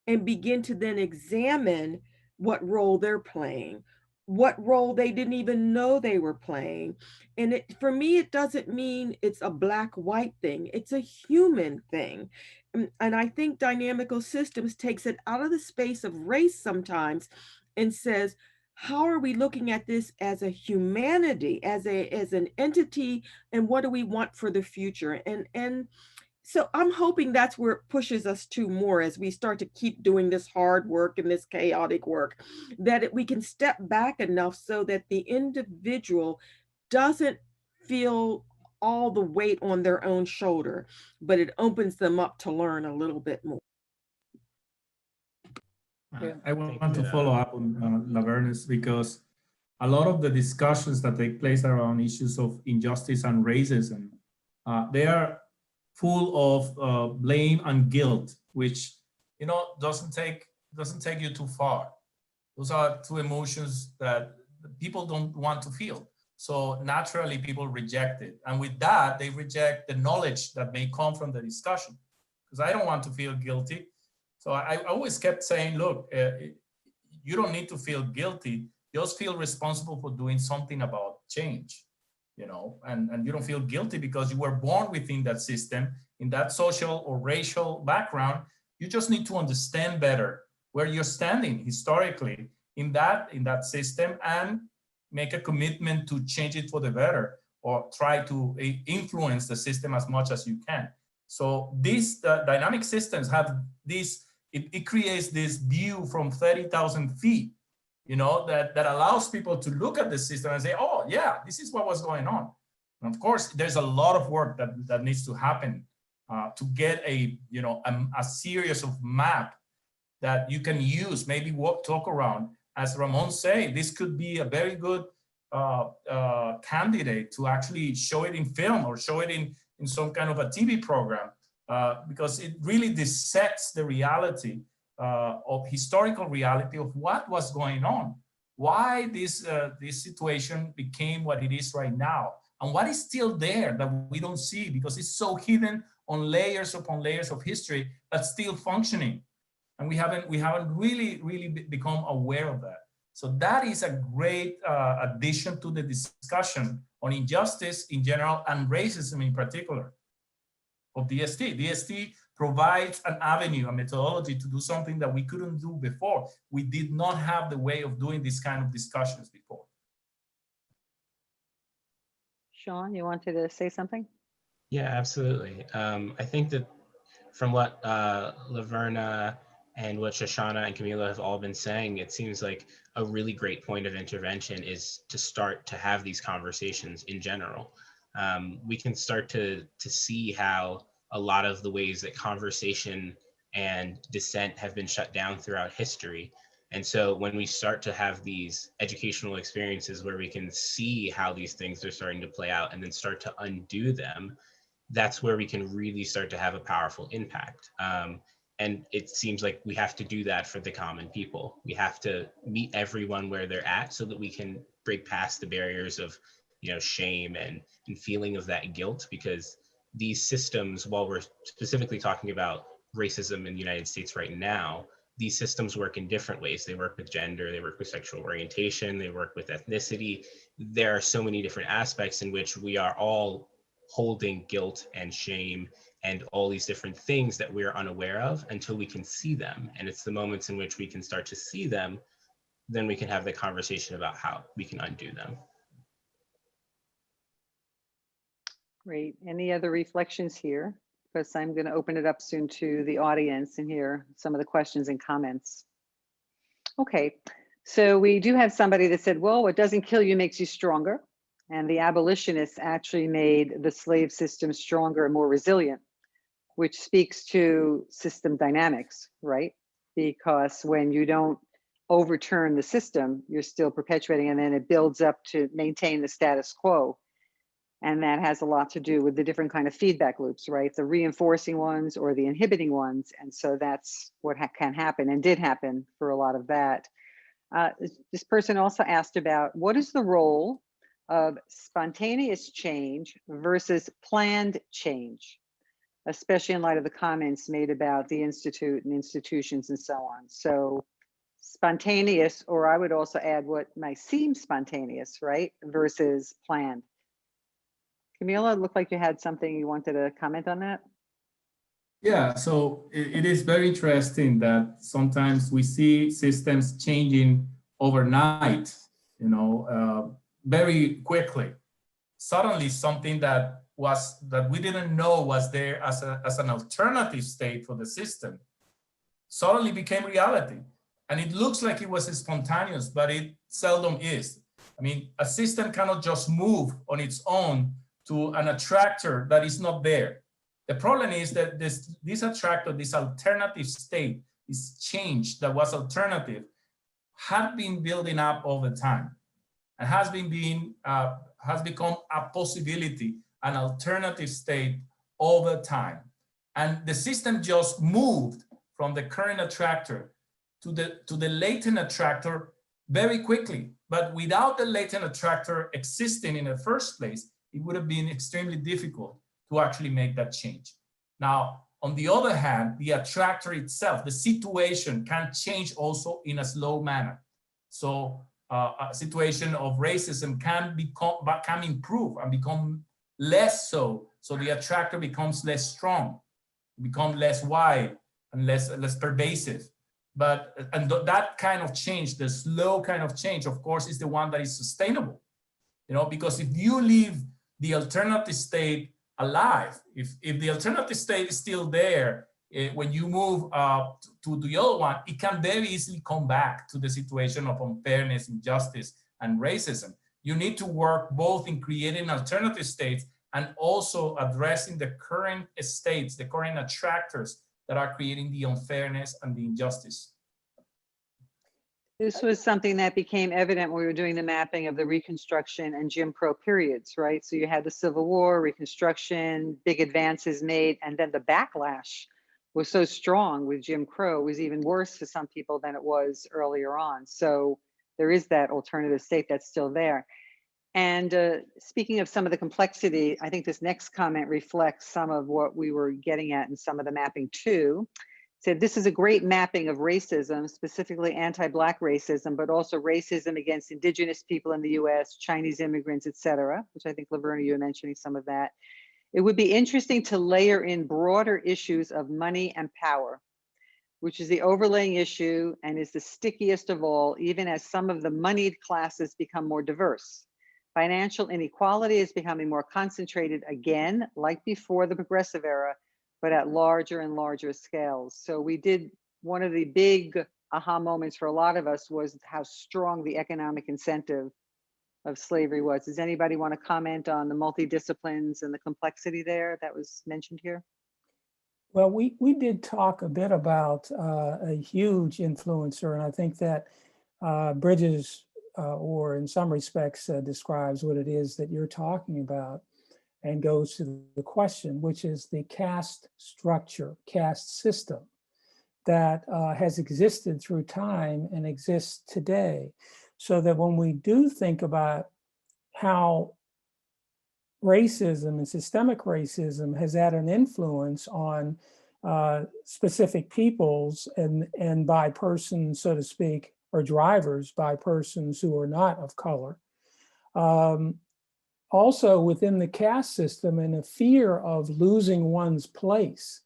and begin to then examine what role they're playing, what role they didn't even know they were playing. And for me, it doesn't mean it's a black-white thing. It's a human thing. And I think dynamical systems takes it out of the space of race sometimes and says, how are we looking at this as a humanity, as an entity, and what do we want for the future? And so I'm hoping that's where it pushes us to more as we start to keep doing this hard work and this chaotic work, that we can step back enough so that the individual doesn't feel all the weight on their own shoulder, but it opens them up to learn a little bit more.
I want to follow up on Lavernus, because a lot of the discussions that take place around issues of injustice and racism, they are full of blame and guilt, which, you know, doesn't take you too far. Those are two emotions that people don't want to feel. So naturally people reject it. And with that, they reject the knowledge that may come from the discussion, because I don't want to feel guilty. So I always kept saying, look, you don't need to feel guilty. Just feel responsible for doing something about change, you know, and you don't feel guilty because you were born within that system, in that social or racial background. You just need to understand better where you're standing historically in that system and make a commitment to change it for the better, or try to influence the system as much as you can. So these dynamic systems have this, it creates this view from 30,000 feet, you know, that allows people to look at the system and say, oh yeah, this is what was going on. And of course, there's a lot of work that needs to happen to get a series of map that you can use, maybe talk around. As Ramon said, this could be a very good candidate to actually show it in film or show it in some kind of a TV program, because it really dissects the reality of historical reality of what was going on, why this situation became what it is right now, and what is still there that we don't see because it's so hidden on layers upon layers of history that's still functioning. And we haven't really become aware of that. So that is a great addition to the discussion on injustice in general and racism in particular of DST. DST provides an avenue, a methodology to do something that we couldn't do before. We did not have the way of doing this kind of discussions before.
Sean, you wanted to say something?
Yeah, absolutely. I think that from what Laverna and what Shoshana and Camila have all been saying, it seems like a really great point of intervention is to start to have these conversations in general. We can start to see how a lot of the ways that conversation and dissent have been shut down throughout history. And so when we start to have these educational experiences where we can see how these things are starting to play out and then start to undo them, that's where we can really start to have a powerful impact. And it seems like we have to do that for the common people. We have to meet everyone where they're at so that we can break past the barriers of, shame and feeling of that guilt, because these systems, while we're specifically talking about racism in the United States right now, these systems work in different ways. They work with gender, they work with sexual orientation, they work with ethnicity. There are so many different aspects in which we are all holding guilt and shame and all these different things that we're unaware of until we can see them. And it's the moments in which we can start to see them, then we can have the conversation about how we can undo them.
Great. Any other reflections here? Because I'm going to open it up soon to the audience and hear some of the questions and comments. Okay, so we do have somebody that said, well, what doesn't kill you makes you stronger. And the abolitionists actually made the slave system stronger and more resilient, which speaks to system dynamics, right? Because when you don't overturn the system, you're still perpetuating, and then it builds up to maintain the status quo. And that has a lot to do with the different kind of feedback loops, right? The reinforcing ones or the inhibiting ones. And so that's what can happen and did happen for a lot of that. This person also asked about what is the role of spontaneous change versus planned change, especially in light of the comments made about the Institute and institutions and so on. So spontaneous, or I would also add what might seem spontaneous, right? Versus planned. Camila, it looked like you had something you wanted to comment on that.
Yeah, so it is very interesting that sometimes we see systems changing overnight, very quickly. Suddenly something that we didn't know was there as an alternative state for the system suddenly became reality. And it looks like it was spontaneous, but it seldom is. I mean, a system cannot just move on its own to an attractor that is not there. The problem is that this attractor, this alternative state, this change that was alternative, had been building up over time and has become a possibility, an alternative state over time. And the system just moved from the current attractor to the latent attractor very quickly, But without the latent attractor existing in the first place, it would have been extremely difficult to actually make that change. Now, on the other hand, the attractor itself, the situation can change also in a slow manner. So a situation of racism can improve and become less so. So the attractor becomes less strong, become less wide and less pervasive. But that kind of change, the slow kind of change, of course, is the one that is sustainable. You know, because if you leave the alternative state alive, if the alternative state is still there, when you move to the other one, it can very easily come back to the situation of unfairness, injustice, and racism. You need to work both in creating alternative states and also addressing the current states, the current attractors that are creating the unfairness and the injustice.
This was something that became evident when we were doing the mapping of the Reconstruction and Jim Crow periods, right? So you had the Civil War, Reconstruction, big advances made, and then the backlash was so strong with Jim Crow. It was even worse to some people than it was earlier on. So there is that alternative state that's still there. And speaking of some of the complexity, I think this next comment reflects some of what we were getting at in some of the mapping too. It said, this is a great mapping of racism, specifically anti-Black racism, but also racism against Indigenous people in the US, Chinese immigrants, et cetera, which I think, Laverna, you were mentioning some of that. It would be interesting to layer in broader issues of money and power, which is the overlaying issue and is the stickiest of all, even as some of the moneyed classes become more diverse. Financial inequality is becoming more concentrated again, like before the progressive era, but at larger and larger scales. So one of the big aha moments for a lot of us was how strong the economic incentive of slavery was. Does anybody want to comment on the multidisciplines and the complexity there that was mentioned here?
Well, we did talk a bit about a huge influencer, and I think that Bridges, or in some respects, describes what it is that you're talking about, and goes to the question, which is the caste structure, caste system that has existed through time and exists today. So that when we do think about how racism and systemic racism has had an influence on specific peoples and by persons, so to speak, or drivers by persons who are not of color. Also within the caste system, and a fear of losing one's place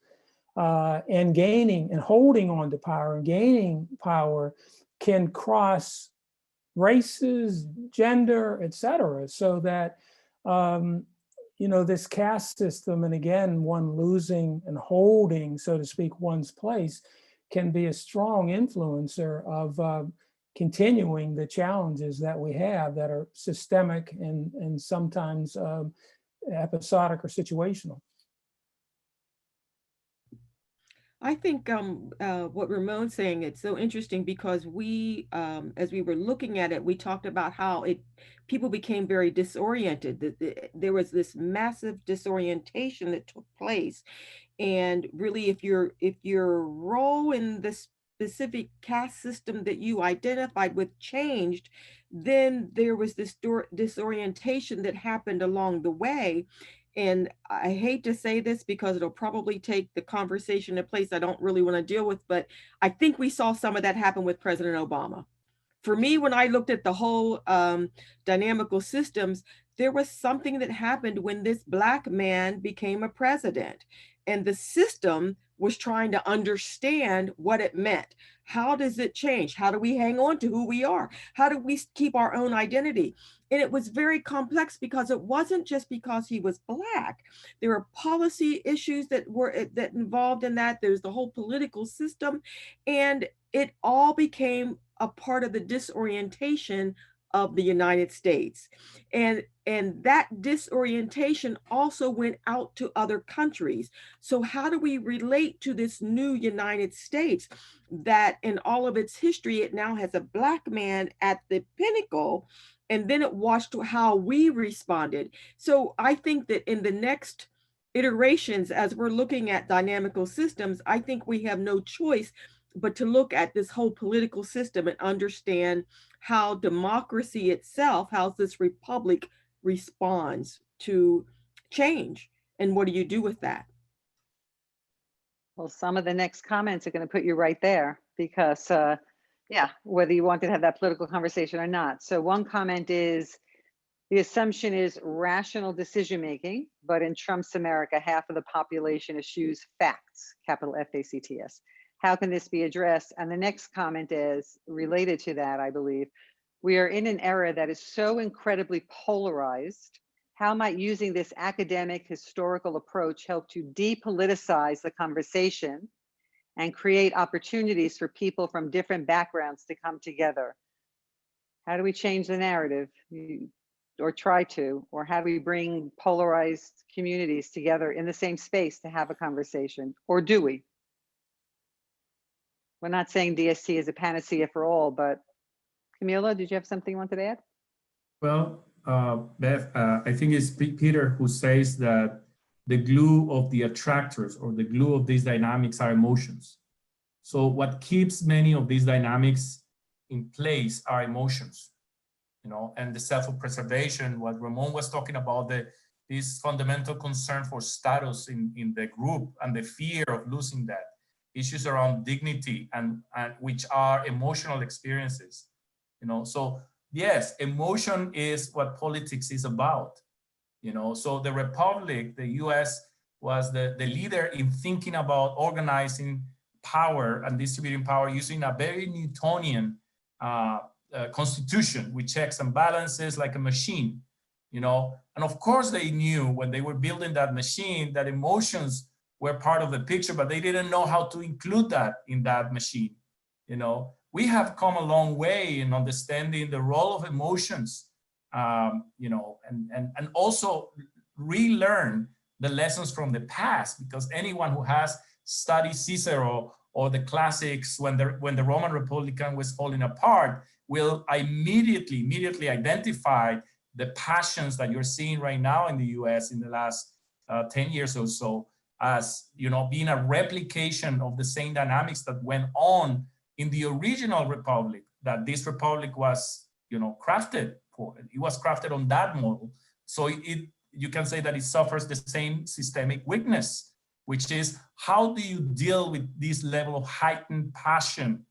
and gaining and holding on to power and gaining power can cross races, gender, et cetera, so that this caste system, and again, one losing and holding, so to speak, one's place, can be a strong influencer of continuing the challenges that we have that are systemic and sometimes episodic or situational.
I think what Ramon's saying, it's so interesting because we, as we were looking at it, we talked about how people became very disoriented. There was this massive disorientation that took place. And really, if your role in the specific caste system that you identified with changed, then there was this disorientation that happened along the way. And I hate to say this because it'll probably take the conversation to a place I don't really want to deal with, but I think we saw some of that happen with President Obama. For me, when I looked at the whole dynamical systems, there was something that happened when this Black man became a president, and the system was trying to understand what it meant. How does it change? How do we hang on to who we are? How do we keep our own identity? And it was very complex because it wasn't just because he was Black. There were policy issues that involved in that. There's the whole political system, and it all became a part of the disorientation of the United States. And that disorientation also went out to other countries. So how do we relate to this new United States that in all of its history, it now has a Black man at the pinnacle, and then it watched how we responded. So I think that in the next iterations, as we're looking at dynamical systems, I think we have no choice but to look at this whole political system and understand how democracy itself, how this republic responds to change. And what do you do with that?
Well, some of the next comments are going to put you right there because, yeah, whether you want to have that political conversation or not. So one comment is, the assumption is rational decision-making, but in Trump's America, half of the population eschews facts, capital F-A-C-T-S. How can this be addressed? And the next comment is related to that, I believe. We are in an era that is so incredibly polarized. How might using this academic historical approach help to depoliticize the conversation and create opportunities for people from different backgrounds to come together? How do we change the narrative? Or try to, or how do we bring polarized communities together in the same space to have a conversation? Or do we? We're not saying DST is a panacea for all, but Camila, did you have something you wanted to add?
Well, Beth, I think it's Peter who says that the glue of the attractors or the glue of these dynamics are emotions. So what keeps many of these dynamics in place are emotions. You know, and the self-preservation, what Ramon was talking about, this fundamental concern for status in the group and the fear of losing that, issues around dignity and which are emotional experiences, you know. So yes, emotion is what politics is about, you know. So the Republic, the US was the leader in thinking about organizing power and distributing power using a very Newtonian constitution with checks and balances like a machine, you know. And of course they knew when they were building that machine that emotions were part of the picture, but they didn't know how to include that in that machine, you know. We have come a long way in understanding the role of emotions, you know, and also relearn the lessons from the past, because anyone who has studied Cicero or the classics when the Roman Republic was falling apart will immediately identify the passions that you're seeing right now in the US in the last 10 years or so as, you know, being a replication of the same dynamics that went on in the original republic, that this republic was, you know, crafted for. It was crafted on that model. So you can say that it suffers the same systemic weakness, which is how do you deal with this level of heightened passion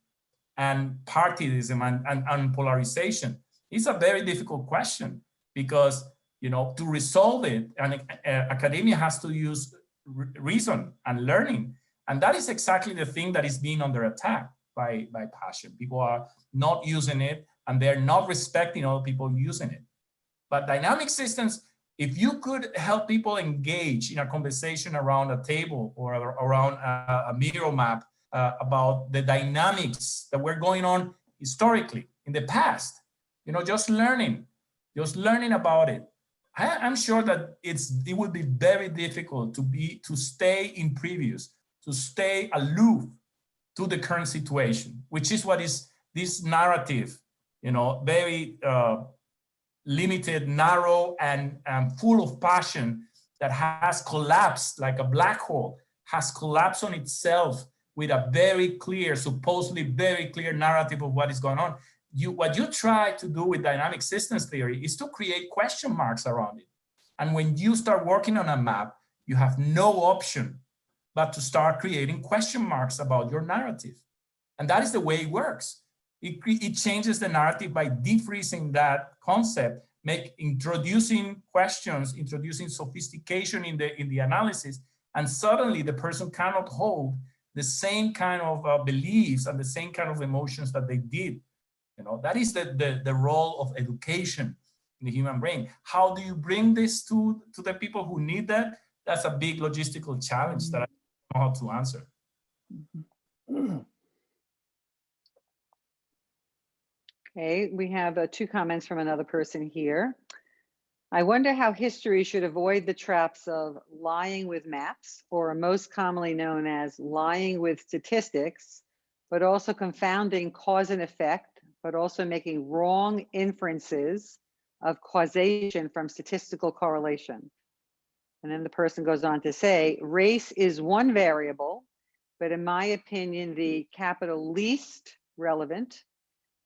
and partidism and polarization? It's a very difficult question because, you know, to resolve it, and academia has to use reason and learning. And that is exactly the thing that is being under attack by passion. People are not using it and they're not respecting other people using it. But dynamic systems, if you could help people engage in a conversation around a table or around a mirror map about the dynamics that were going on historically in the past, you know, just learning about it. I'm sure that it would be very difficult to stay in previews, to stay aloof to the current situation, which is what is this narrative, you know, very limited, narrow, and full of passion that has collapsed like a black hole, has collapsed on itself with a very clear, supposedly very clear narrative of what is going on. What you try to do with dynamic systems theory is to create question marks around it. And when you start working on a map, you have no option but to start creating question marks about your narrative. And that is the way it works. It changes the narrative by defreezing that concept, introducing questions, introducing sophistication in the analysis, and suddenly the person cannot hold the same kind of beliefs and the same kind of emotions that they did. You know, that is the role of education in the human brain. How do you bring this to the people who need that? That's a big logistical challenge that I don't know how to answer.
Okay, we have 2 comments from another person here. I wonder how history should avoid the traps of lying with maps, or most commonly known as lying with statistics, but also confounding cause and effect, but also making wrong inferences of causation from statistical correlation. And then the person goes on to say, race is one variable, but in my opinion, the capital least relevant.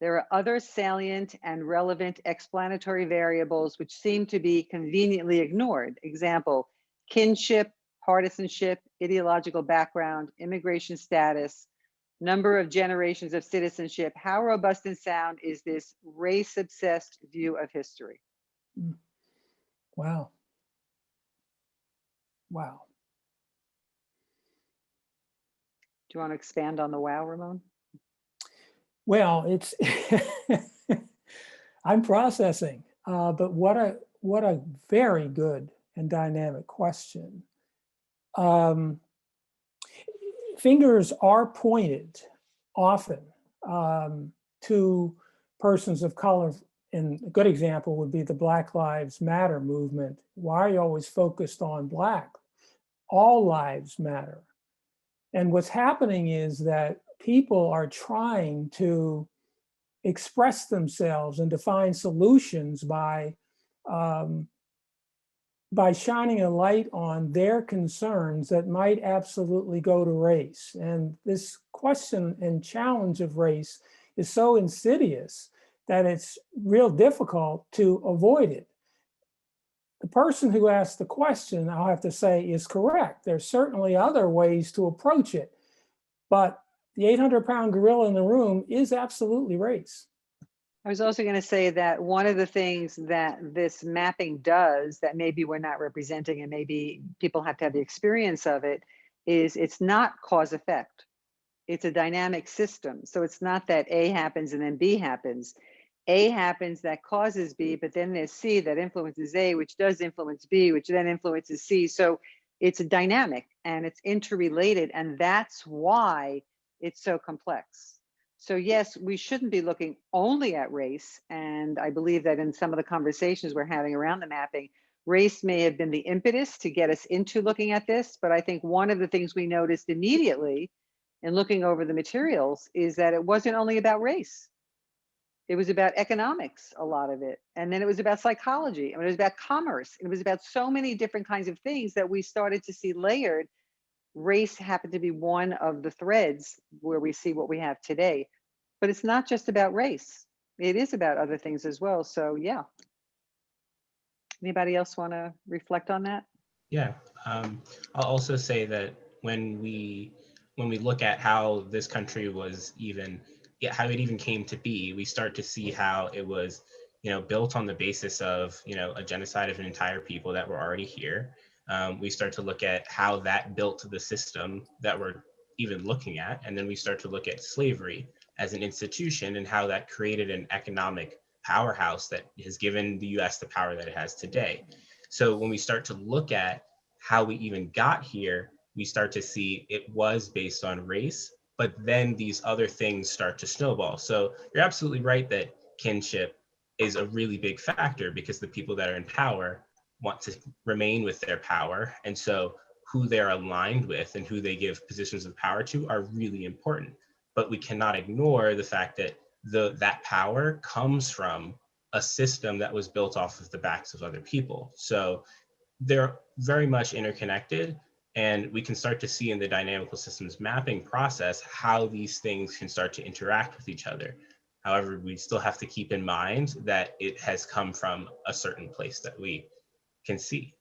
There are other salient and relevant explanatory variables which seem to be conveniently ignored. Example, kinship, partisanship, ideological background, immigration status, number of generations of citizenship. How robust and sound is this race-obsessed view of history?
Wow. Wow.
Do you want to expand on the wow, Ramon?
Well, it's I'm processing, but what a very good and dynamic question. Fingers are pointed often to persons of color. And a good example would be the Black Lives Matter movement. Why are you always focused on Black? All lives matter. And what's happening is that people are trying to express themselves and to find solutions by shining a light on their concerns that might absolutely go to race. And this question and challenge of race is so insidious that it's real difficult to avoid it. The person who asked the question, I'll have to say, is correct. There's certainly other ways to approach it, but the 800-pound gorilla in the room is absolutely race.
I was also going to say that one of the things that this mapping does that maybe we're not representing and maybe people have to have the experience of it is it's not cause effect. It's a dynamic system. So it's not that A happens and then B happens. A happens that causes B, but then there's C that influences A, which does influence B, which then influences C. So it's a dynamic and it's interrelated. And that's why it's so complex. So yes, we shouldn't be looking only at race. And I believe that in some of the conversations we're having around the mapping, race may have been the impetus to get us into looking at this. But I think one of the things we noticed immediately in looking over the materials is that it wasn't only about race. It was about economics, a lot of it. And then it was about psychology, and it was about commerce. It was about so many different kinds of things that we started to see layered. Race happened to be one of the threads where we see what we have today. But it's not just about race. It is about other things as well. So yeah. Anybody else want to reflect on that?
Yeah, I'll also say that when we look at how this country was how it even came to be, we start to see how it was, built on the basis of, a genocide of an entire people that were already here. We start to look at how that built the system that we're even looking at. And then we start to look at slavery as an institution and how that created an economic powerhouse that has given the US the power that it has today. So when we start to look at how we even got here, we start to see it was based on race, but then these other things start to snowball. So you're absolutely right that kinship is a really big factor because the people that are in power want to remain with their power. And so who they're aligned with and who they give positions of power to are really important. But we cannot ignore the fact that that power comes from a system that was built off of the backs of other people. So they're very much interconnected. And we can start to see in the dynamical systems mapping process how these things can start to interact with each other. However, we still have to keep in mind that it has come from a certain place that we can see.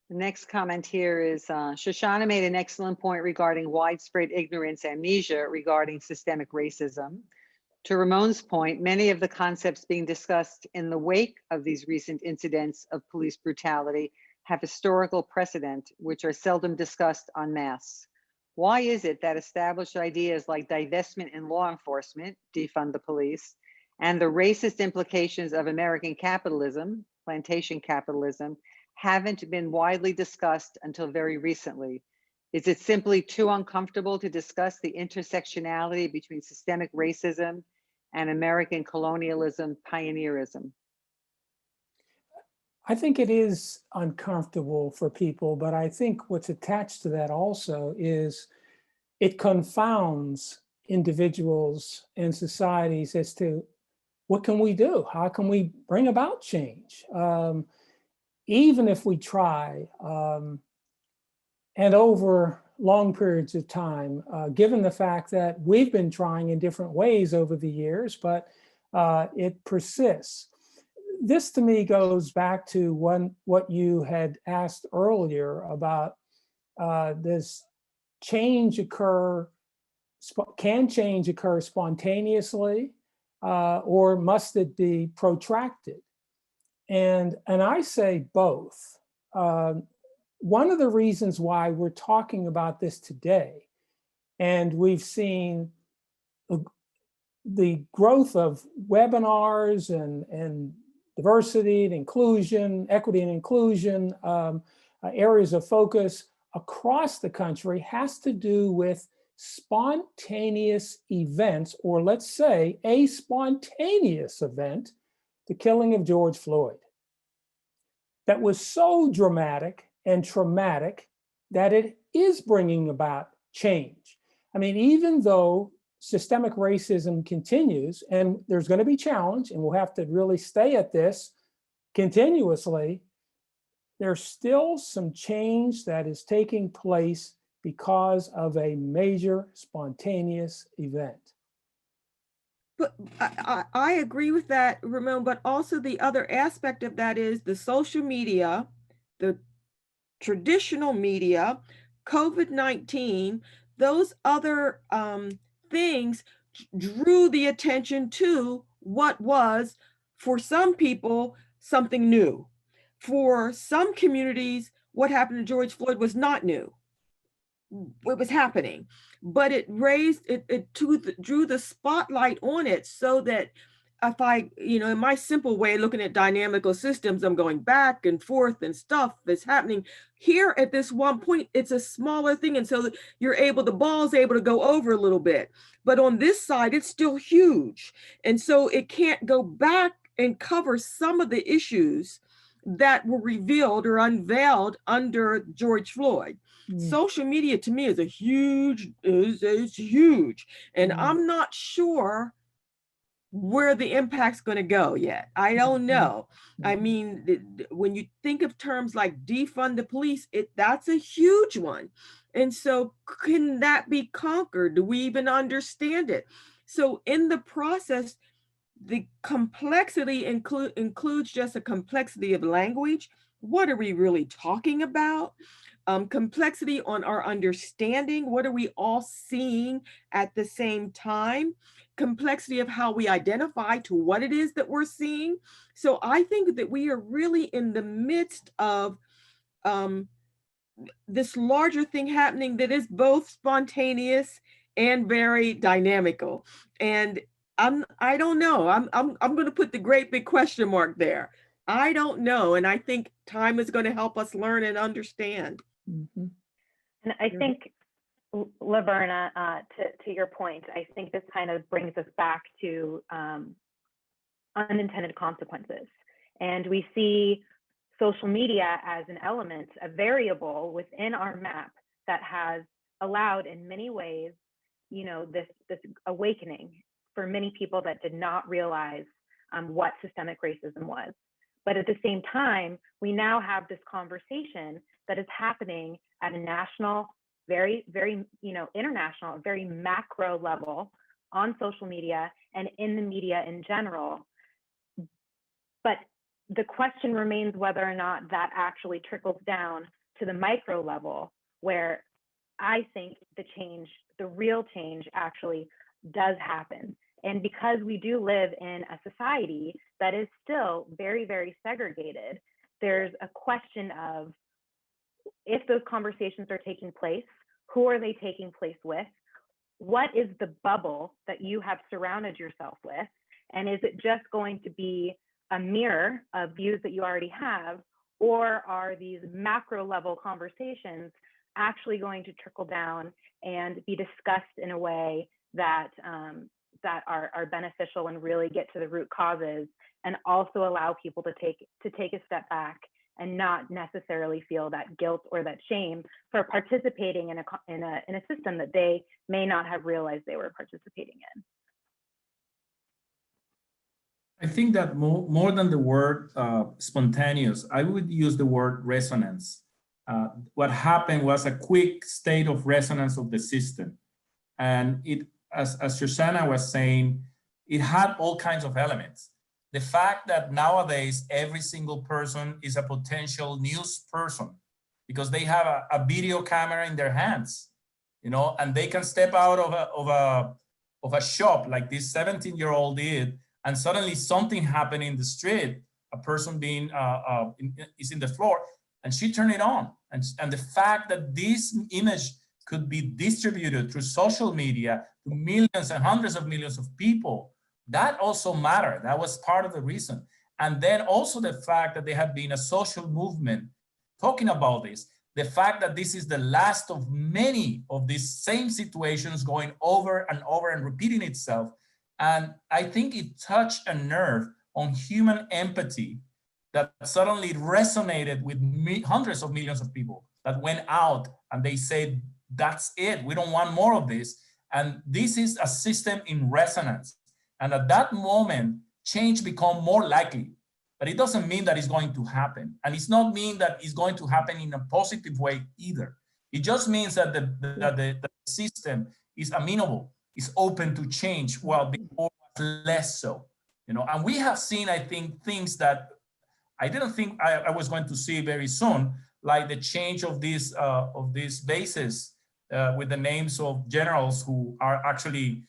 The next comment here is Shoshana made an excellent point regarding widespread ignorance, amnesia regarding systemic racism. To Ramon's point, many of the concepts being discussed in the wake of these recent incidents of police brutality have historical precedent, which are seldom discussed en masse. Why is it that established ideas like divestment in law enforcement, defund the police, and the racist implications of American capitalism, plantation capitalism, haven't been widely discussed until very recently? Is it simply too uncomfortable to discuss the intersectionality between systemic racism and American colonialism, pioneerism?
I think it is uncomfortable for people, but I think what's attached to that also is it confounds individuals and societies as to what can we do? How can we bring about change? Even if we try, and over long periods of time, given the fact that we've been trying in different ways over the years, but it persists. This to me goes back to what you had asked earlier about this change occur, can change occur spontaneously, or must it be protracted? And I say both. One of the reasons why we're talking about this today, and we've seen the growth of webinars and diversity and inclusion, equity and inclusion, areas of focus across the country, has to do with spontaneous events, or let's say a spontaneous event, the killing of George Floyd, that was so dramatic and traumatic that it is bringing about change. I mean, even though systemic racism continues, and there's going to be challenge, and we'll have to really stay at this continuously, there's still some change that is taking place because of a major spontaneous event.
But I agree with that, Ramon, but also the other aspect of that is the social media, the traditional media, COVID-19, those other things drew the attention to what was, for some people, something new. For some communities, what happened to George Floyd was not new. It was happening, but it raised it drew the spotlight on it, so that if I, in my simple way of looking at dynamical systems, I'm going back and forth and stuff is happening here at this one point. It's a smaller thing, and so the ball's able to go over a little bit, but on this side it's still huge, and so it can't go back and cover some of the issues that were revealed or unveiled under George Floyd. Social media to me is huge, and I'm not sure where the impact's going to go yet. I don't know. I mean, when you think of terms like defund the police, that's a huge one. And so can that be conquered? Do we even understand it? So in the process, the complexity includes just a complexity of language. What are we really talking about? Complexity on our understanding. What are we all seeing at the same time? Complexity of how we identify to what it is that we're seeing. So I think that we are really in the midst of this larger thing happening that is both spontaneous and very dynamical. And I don't know. I'm going to put the great big question mark there. I don't know, and I think time is going to help us learn and understand.
Mm-hmm.
And I think, Laverna, to your point, I think this kind of brings us back to unintended consequences. And we see social media as an element, a variable within our map that has allowed in many ways, this awakening for many people that did not realize what systemic racism was. But at the same time, we now have this conversation that is happening at a national, very, very, international, very macro level on social media and in the media in general. But the question remains whether or not that actually trickles down to the micro level, where I think the real change actually does happen. And because we do live in a society that is still very, very segregated, there's a question of, if those conversations are taking place, who are they taking place with? What is the bubble that you have surrounded yourself with? And is it just going to be a mirror of views that you already have? Or are these macro level conversations actually going to trickle down and be discussed in a way that are beneficial and really get to the root causes, and also allow people to take a step back and not necessarily feel that guilt or that shame for participating in a system that they may not have realized they were participating in?
I think that more than the word spontaneous, I would use the word resonance. what happened was a quick state of resonance of the system. And it, as Shoshana was saying, it had all kinds of elements. The fact that nowadays every single person is a potential news person because they have a video camera in their hands, you know, and they can step out of a shop like this 17-year-old did, and suddenly something happened in the street, a person being is in the floor, and she turned it on. And the fact that this image could be distributed through social media to millions and hundreds of millions of people, that also mattered. That was part of the reason. And then also the fact that there had been a social movement talking about this, the fact that this is the last of many of these same situations going over and repeating itself. And I think it touched a nerve on human empathy that suddenly resonated with hundreds of millions of people that went out and they said, that's it, we don't want more of this. And this is a system in resonance. And at that moment, change become more likely, but it doesn't mean that it's going to happen. And it's not mean that it's going to happen in a positive way either. It just means that the system is amenable, is open to change, while before less so, you know. And we have seen, I think, things that I didn't think I was going to see very soon, like the change of these bases with the names of generals who are actually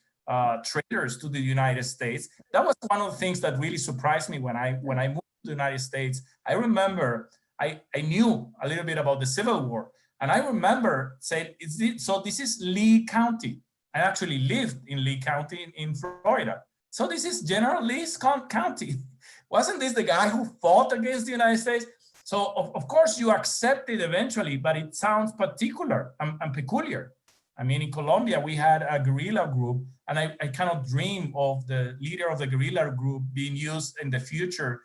traitors to the United States. That was one of the things that really surprised me when I moved to the United States. I remember I knew a little bit about the Civil War, and I remember saying, so this is Lee County. I actually lived in Lee County in Florida. So this is General Lee's county. Wasn't this the guy who fought against the United States? So of course you accept it eventually, but it sounds particular and peculiar. I mean, in Colombia, we had a guerrilla group, and I cannot dream of the leader of the guerrilla group being used in the future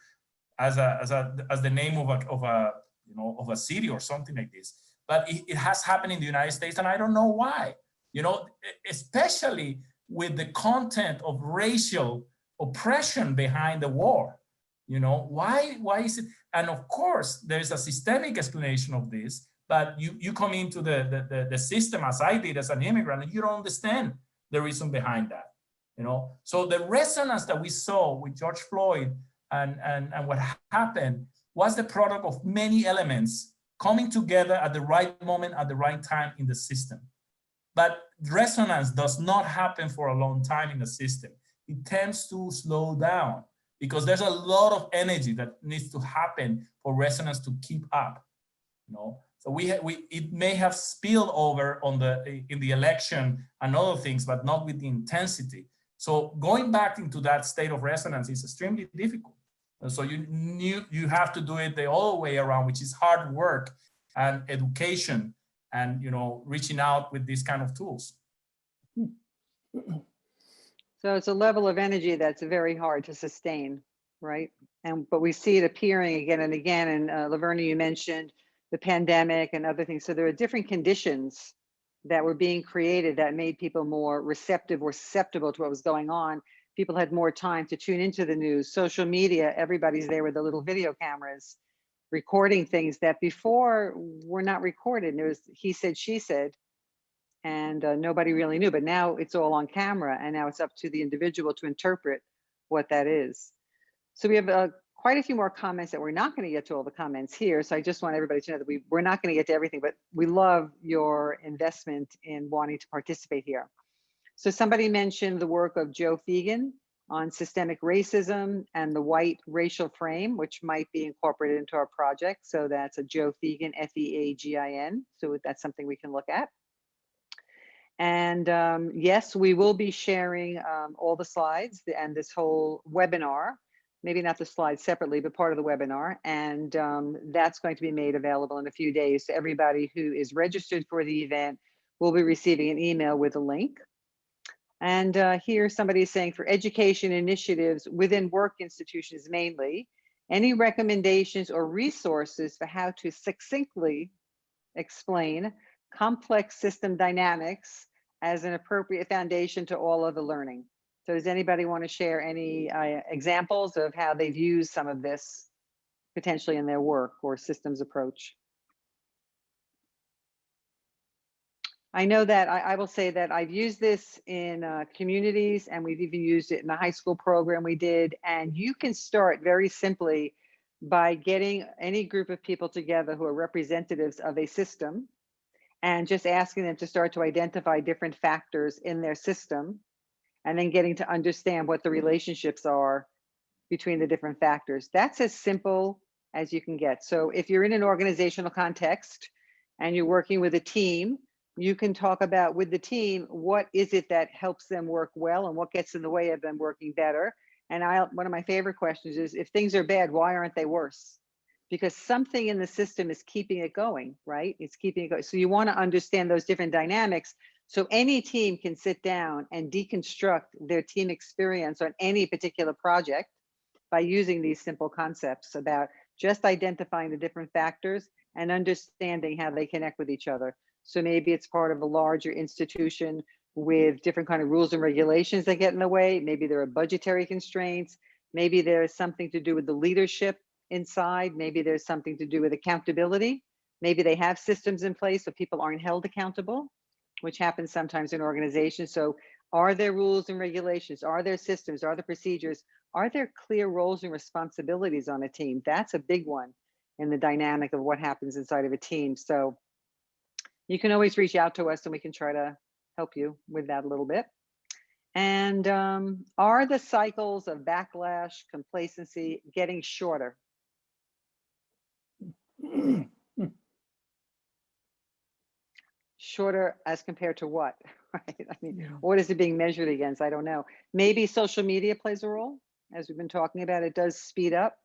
as the name of a city or something like this. But it has happened in the United States, and I don't know why. You know, especially with the content of racial oppression behind the war. You know, why is it? And of course, there's a systemic explanation of this, but you come into the system, as I did as an immigrant, and you don't understand the reason behind that, you know? So the resonance that we saw with George Floyd and what happened was the product of many elements coming together at the right moment, at the right time in the system. But resonance does not happen for a long time in the system. It tends to slow down because there's a lot of energy that needs to happen for resonance to keep up, you know? So it may have spilled over in the election and other things, but not with the intensity. So going back into that state of resonance is extremely difficult. And so you have to do it the other way around, which is hard work and education and, you know, reaching out with these kind of tools.
So it's a level of energy that's very hard to sustain, right? But we see it appearing again and again. And Laverna, you mentioned the pandemic and other things. So there are different conditions that were being created that made people more receptive or susceptible to what was going on. People had more time to tune into the news. Social media, everybody's there with the little video cameras, recording things that before were not recorded. And it was he said, she said, and nobody really knew. But now it's all on camera, and now it's up to the individual to interpret what that is. So we have quite a few more comments that we're not going to get to all the comments here. So I just want everybody to know that we're not going to get to everything, but we love your investment in wanting to participate here. So somebody mentioned the work of Joe Fegan on systemic racism and the white racial frame, which might be incorporated into our project. So that's a Joe Fegan, F-E-A-G-I-N. So that's something we can look at. And yes, we will be sharing all the slides and this whole webinar. Maybe not the slides separately, but part of the webinar. And that's going to be made available in a few days. So everybody who is registered for the event will be receiving an email with a link. And here somebody is saying, for education initiatives within work institutions mainly, any recommendations or resources for how to succinctly explain complex system dynamics as an appropriate foundation to all of the learning? So does anybody want to share any examples of how they've used some of this potentially in their work or systems approach? I know that I will say that I've used this in communities, and we've even used it in the high school program we did. And you can start very simply by getting any group of people together who are representatives of a system and just asking them to start to identify different factors in their system, and then getting to understand what the relationships are between the different factors. That's as simple as you can get. So if you're in an organizational context and you're working with a team, you can talk about with the team, what is it that helps them work well and what gets in the way of them working better. And one of my favorite questions is, if things are bad, why aren't they worse? Because something in the system is keeping it going, right? It's keeping it going. So you want to understand those different dynamics. So any team can sit down and deconstruct their team experience on any particular project by using these simple concepts about just identifying the different factors and understanding how they connect with each other. So maybe it's part of a larger institution with different kind of rules and regulations that get in the way. Maybe there are budgetary constraints. Maybe there's something to do with the leadership inside. Maybe there's something to do with accountability. Maybe they have systems in place so people aren't held accountable, which happens sometimes in organizations. So are there rules and regulations? Are there systems? Are there procedures? Are there clear roles and responsibilities on a team? That's a big one in the dynamic of what happens inside of a team. So you can always reach out to us and we can try to help you with that a little bit. And are the cycles of backlash, complacency getting shorter? Shorter as compared to what? Right? I mean, what is it being measured against? I don't know. Maybe social media plays a role. As we've been talking about, it does speed up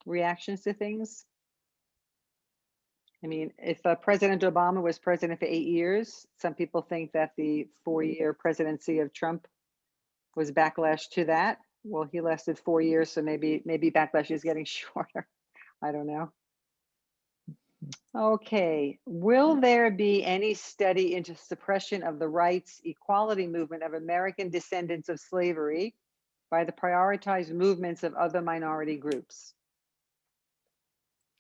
reactions to things. I mean, if President Obama was president for 8 years, some people think that the 4-year presidency of Trump was backlash to that. Well, he lasted 4 years, so maybe backlash is getting shorter. I don't know. Okay, will there be any study into suppression of the rights equality movement of American descendants of slavery by the prioritized movements of other minority groups?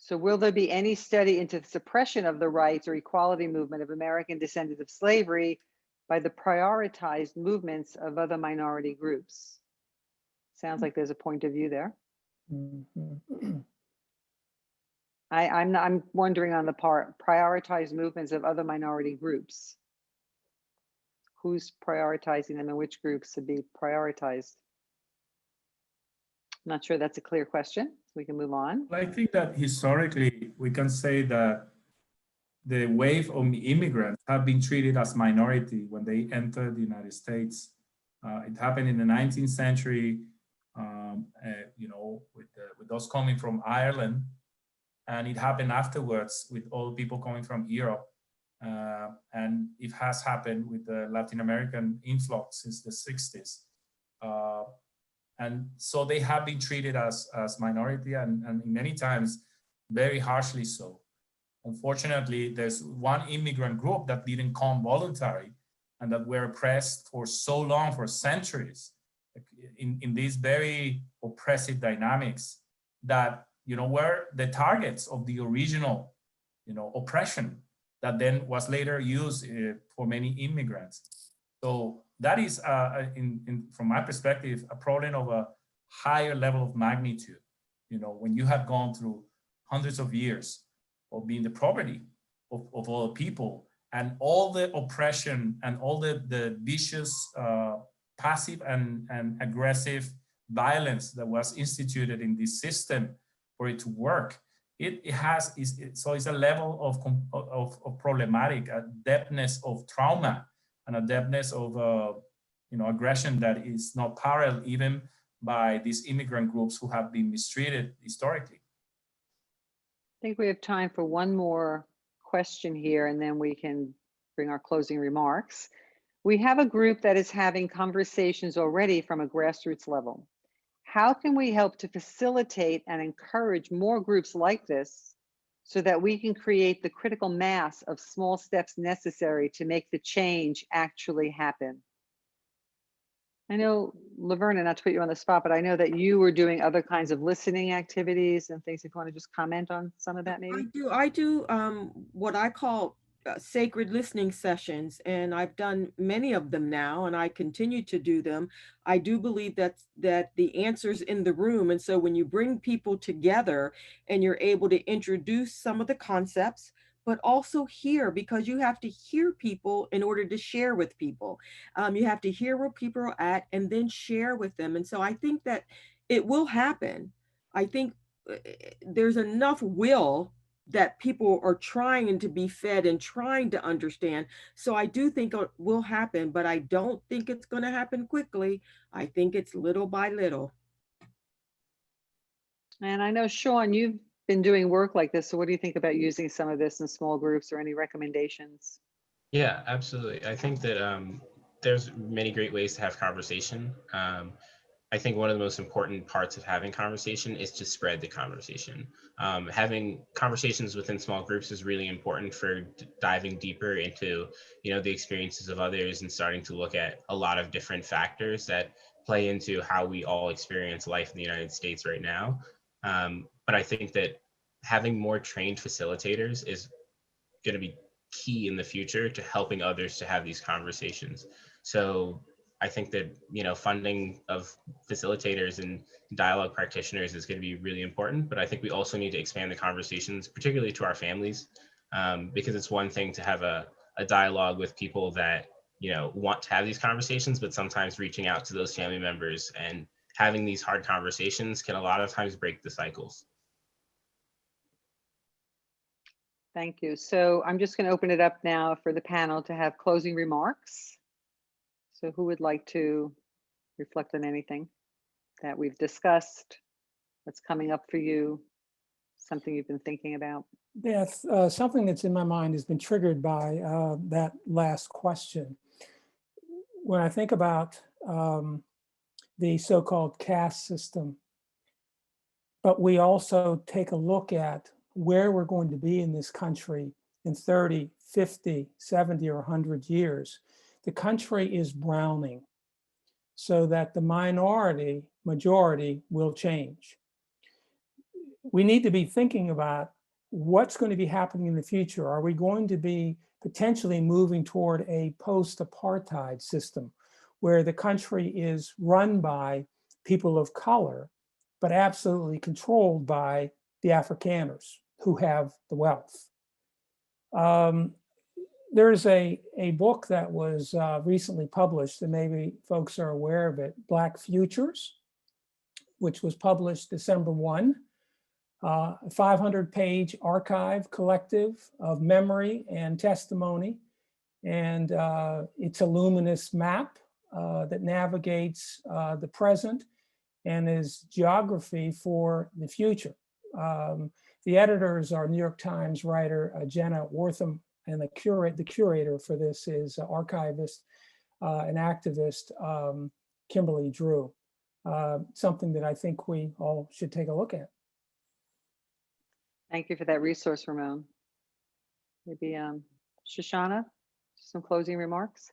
So will there be any study into the suppression of the rights or equality movement of American descendants of slavery by the prioritized movements of other minority groups? Sounds like there's a point of view there. I'm wondering on the part, prioritized movements of other minority groups. Who's prioritizing them and which groups to be prioritized? I'm not sure that's a clear question. We can move on.
I think that historically, we can say that the wave of immigrants have been treated as minority when they entered the United States. It happened in the 19th century, you know, with those coming from Ireland. And it happened afterwards with all people coming from Europe. And it has happened with the Latin American influx since the 60s. And so they have been treated as minority and many times very harshly so. Unfortunately, there's one immigrant group that didn't come voluntary and that were oppressed for so long, for centuries, in these very oppressive dynamics that, you know, were the targets of the original, you know, oppression that then was later used for many immigrants. So that is, from my perspective, a problem of a higher level of magnitude. You know, when you have gone through hundreds of years of being the property of all people and all the oppression and all the vicious, passive and aggressive violence that was instituted in this system for it to work, so it's a level of problematic, a depthness of trauma and a depthness of you know, aggression that is not paralleled even by these immigrant groups who have been mistreated historically.
I think we have time for one more question here, and then we can bring our closing remarks. We have a group that is having conversations already from a grassroots level. How can we help to facilitate and encourage more groups like this so that we can create the critical mass of small steps necessary to make the change actually happen? I know, Laverna, not to put you on the spot, but I know that you were doing other kinds of listening activities and things. If you want to just comment on some of that, maybe.
I do what I call sacred listening sessions, and I've done many of them now, and I continue to do them. I do believe that the answer's in the room. And so when you bring people together and you're able to introduce some of the concepts, but also hear, because you have to hear people in order to share with people. You have to hear where people are at and then share with them. And so I think that it will happen. I think there's enough will that people are trying to be fed and trying to understand. So I do think it will happen, but I don't think it's going to happen quickly. I think it's little by little.
And I know, Sean, you've been doing work like this. So what do you think about using some of this in small groups, or any recommendations?
Yeah, absolutely. I think that there's many great ways to have conversation. I think one of the most important parts of having conversation is to spread the conversation. Having conversations within small groups is really important for diving deeper into, the experiences of others and starting to look at a lot of different factors that play into how we all experience life in the United States right now. But I think that having more trained facilitators is going to be key in the future to helping others to have these conversations. So I think that, funding of facilitators and dialogue practitioners is going to be really important, but I think we also need to expand the conversations, particularly to our families, because it's one thing to have a dialogue with people that, want to have these conversations, but sometimes reaching out to those family members and having these hard conversations can a lot of times break the cycles.
Thank you. So I'm just going to open it up now for the panel to have closing remarks. So who would like to reflect on anything that we've discussed, that's coming up for you, something you've been thinking about?
Beth, something that's in my mind has been triggered by that last question. When I think about the so-called caste system, but we also take a look at where we're going to be in this country in 30, 50, 70, or 100 years, the country is browning so that the majority will change. We need to be thinking about what's going to be happening in the future. Are we going to be potentially moving toward a post-apartheid system where the country is run by people of color, but absolutely controlled by the Afrikaners who have the wealth? There's a book that was recently published, and maybe folks are aware of it, Black Futures, which was published December 1, a 500-page archive collective of memory and testimony. And it's a luminous map that navigates the present and is geography for the future. The editors are New York Times writer Jenna Wortham, and the curator for this is archivist and activist Kimberly Drew. Something that I think we all should take a look at.
Thank you for that resource, Ramon. Maybe Shoshana, some closing remarks?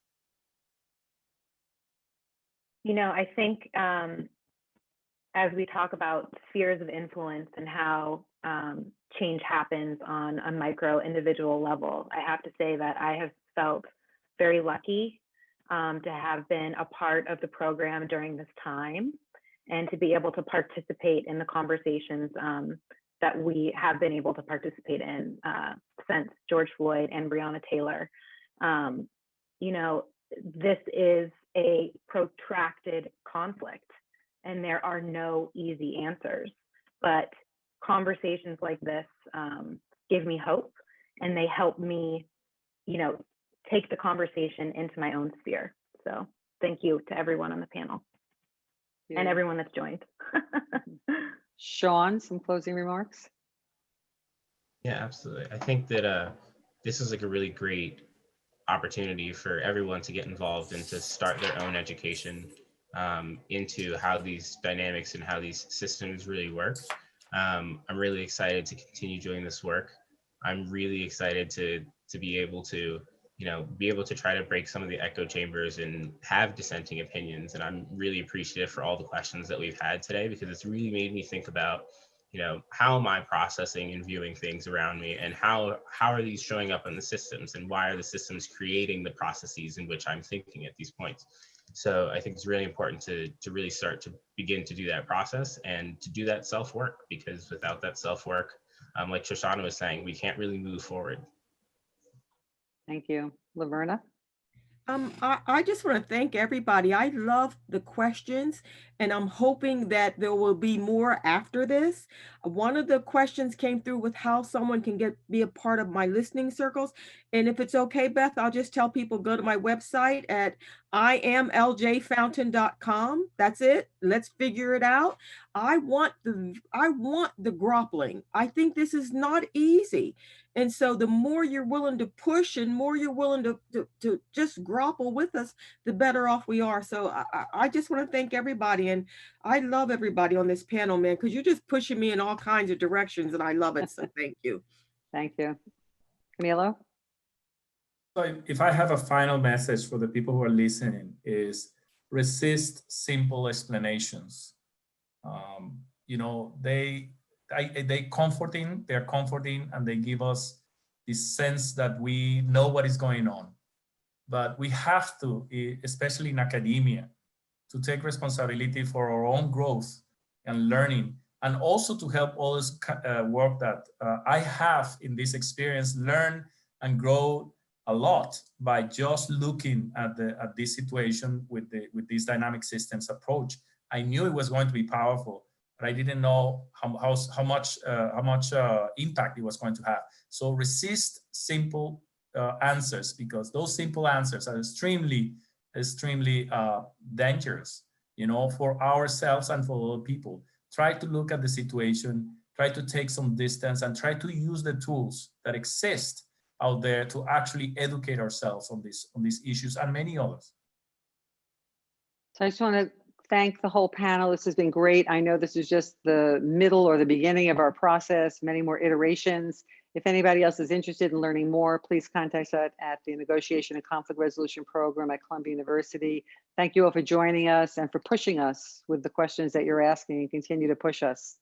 I think as we talk about spheres of influence and how change happens on a micro individual level, I have to say that I have felt very lucky to have been a part of the program during this time and to be able to participate in the conversations that we have been able to participate in since George Floyd and Breonna Taylor. This is a protracted conflict and there are no easy answers, but conversations like this give me hope, and they help me, take the conversation into my own sphere. So thank you to everyone on the panel and everyone that's joined.
Sean, some closing remarks?
Yeah, absolutely. I think that this is like a really great opportunity for everyone to get involved and to start their own education into how these dynamics and how these systems really work. I'm really excited to continue doing this work. I'm really excited to be able to, try to break some of the echo chambers and have dissenting opinions. And I'm really appreciative for all the questions that we've had today, because it's really made me think about how am I processing and viewing things around me, and how are these showing up in the systems, and why are the systems creating the processes in which I'm thinking at these points? So I think it's really important to really start to begin to do that process and to do that self-work, because without that self-work, like Shoshana was saying, we can't really move forward.
Thank you. Laverna?
I just want to thank everybody. I love the questions, and I'm hoping that there will be more after this. One of the questions came through with how someone can be a part of my listening circles. And if it's okay, Beth, I'll just tell people go to my website at IamLJFountain.com. That's it. Let's figure it out. I want the grappling. I think this is not easy. And so the more you're willing to push and more you're willing to just grapple with us, the better off we are. So I just want to thank everybody. And I love everybody on this panel, man, because you're just pushing me in all kinds of directions, and I love it. So thank you.
Thank you. Camilo?
So if I have a final message for the people who are listening, is resist simple explanations. They're comforting, and they give us this sense that we know what is going on. But we have to, especially in academia, to take responsibility for our own growth and learning, and also to help others work that I have in this experience, learn and grow a lot by just looking at this situation with this dynamic systems approach. I knew it was going to be powerful, but I didn't know how much impact it was going to have. So resist simple answers, because those simple answers are extremely dangerous, for ourselves and for other people. Try to look at the situation, try to take some distance, and try to use the tools that exist out there to actually educate ourselves on these issues and many others.
So I just want to thank the whole panel. This has been great. I know this is just the middle or the beginning of our process, many more iterations. If anybody else is interested in learning more, please contact us at the Negotiation and Conflict Resolution Program at Columbia University. Thank you all for joining us and for pushing us with the questions that you're asking, and continue to push us.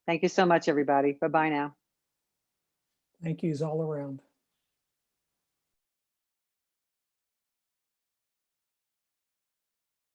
Thank you so much, everybody. Bye-bye now.
Thank yous all around.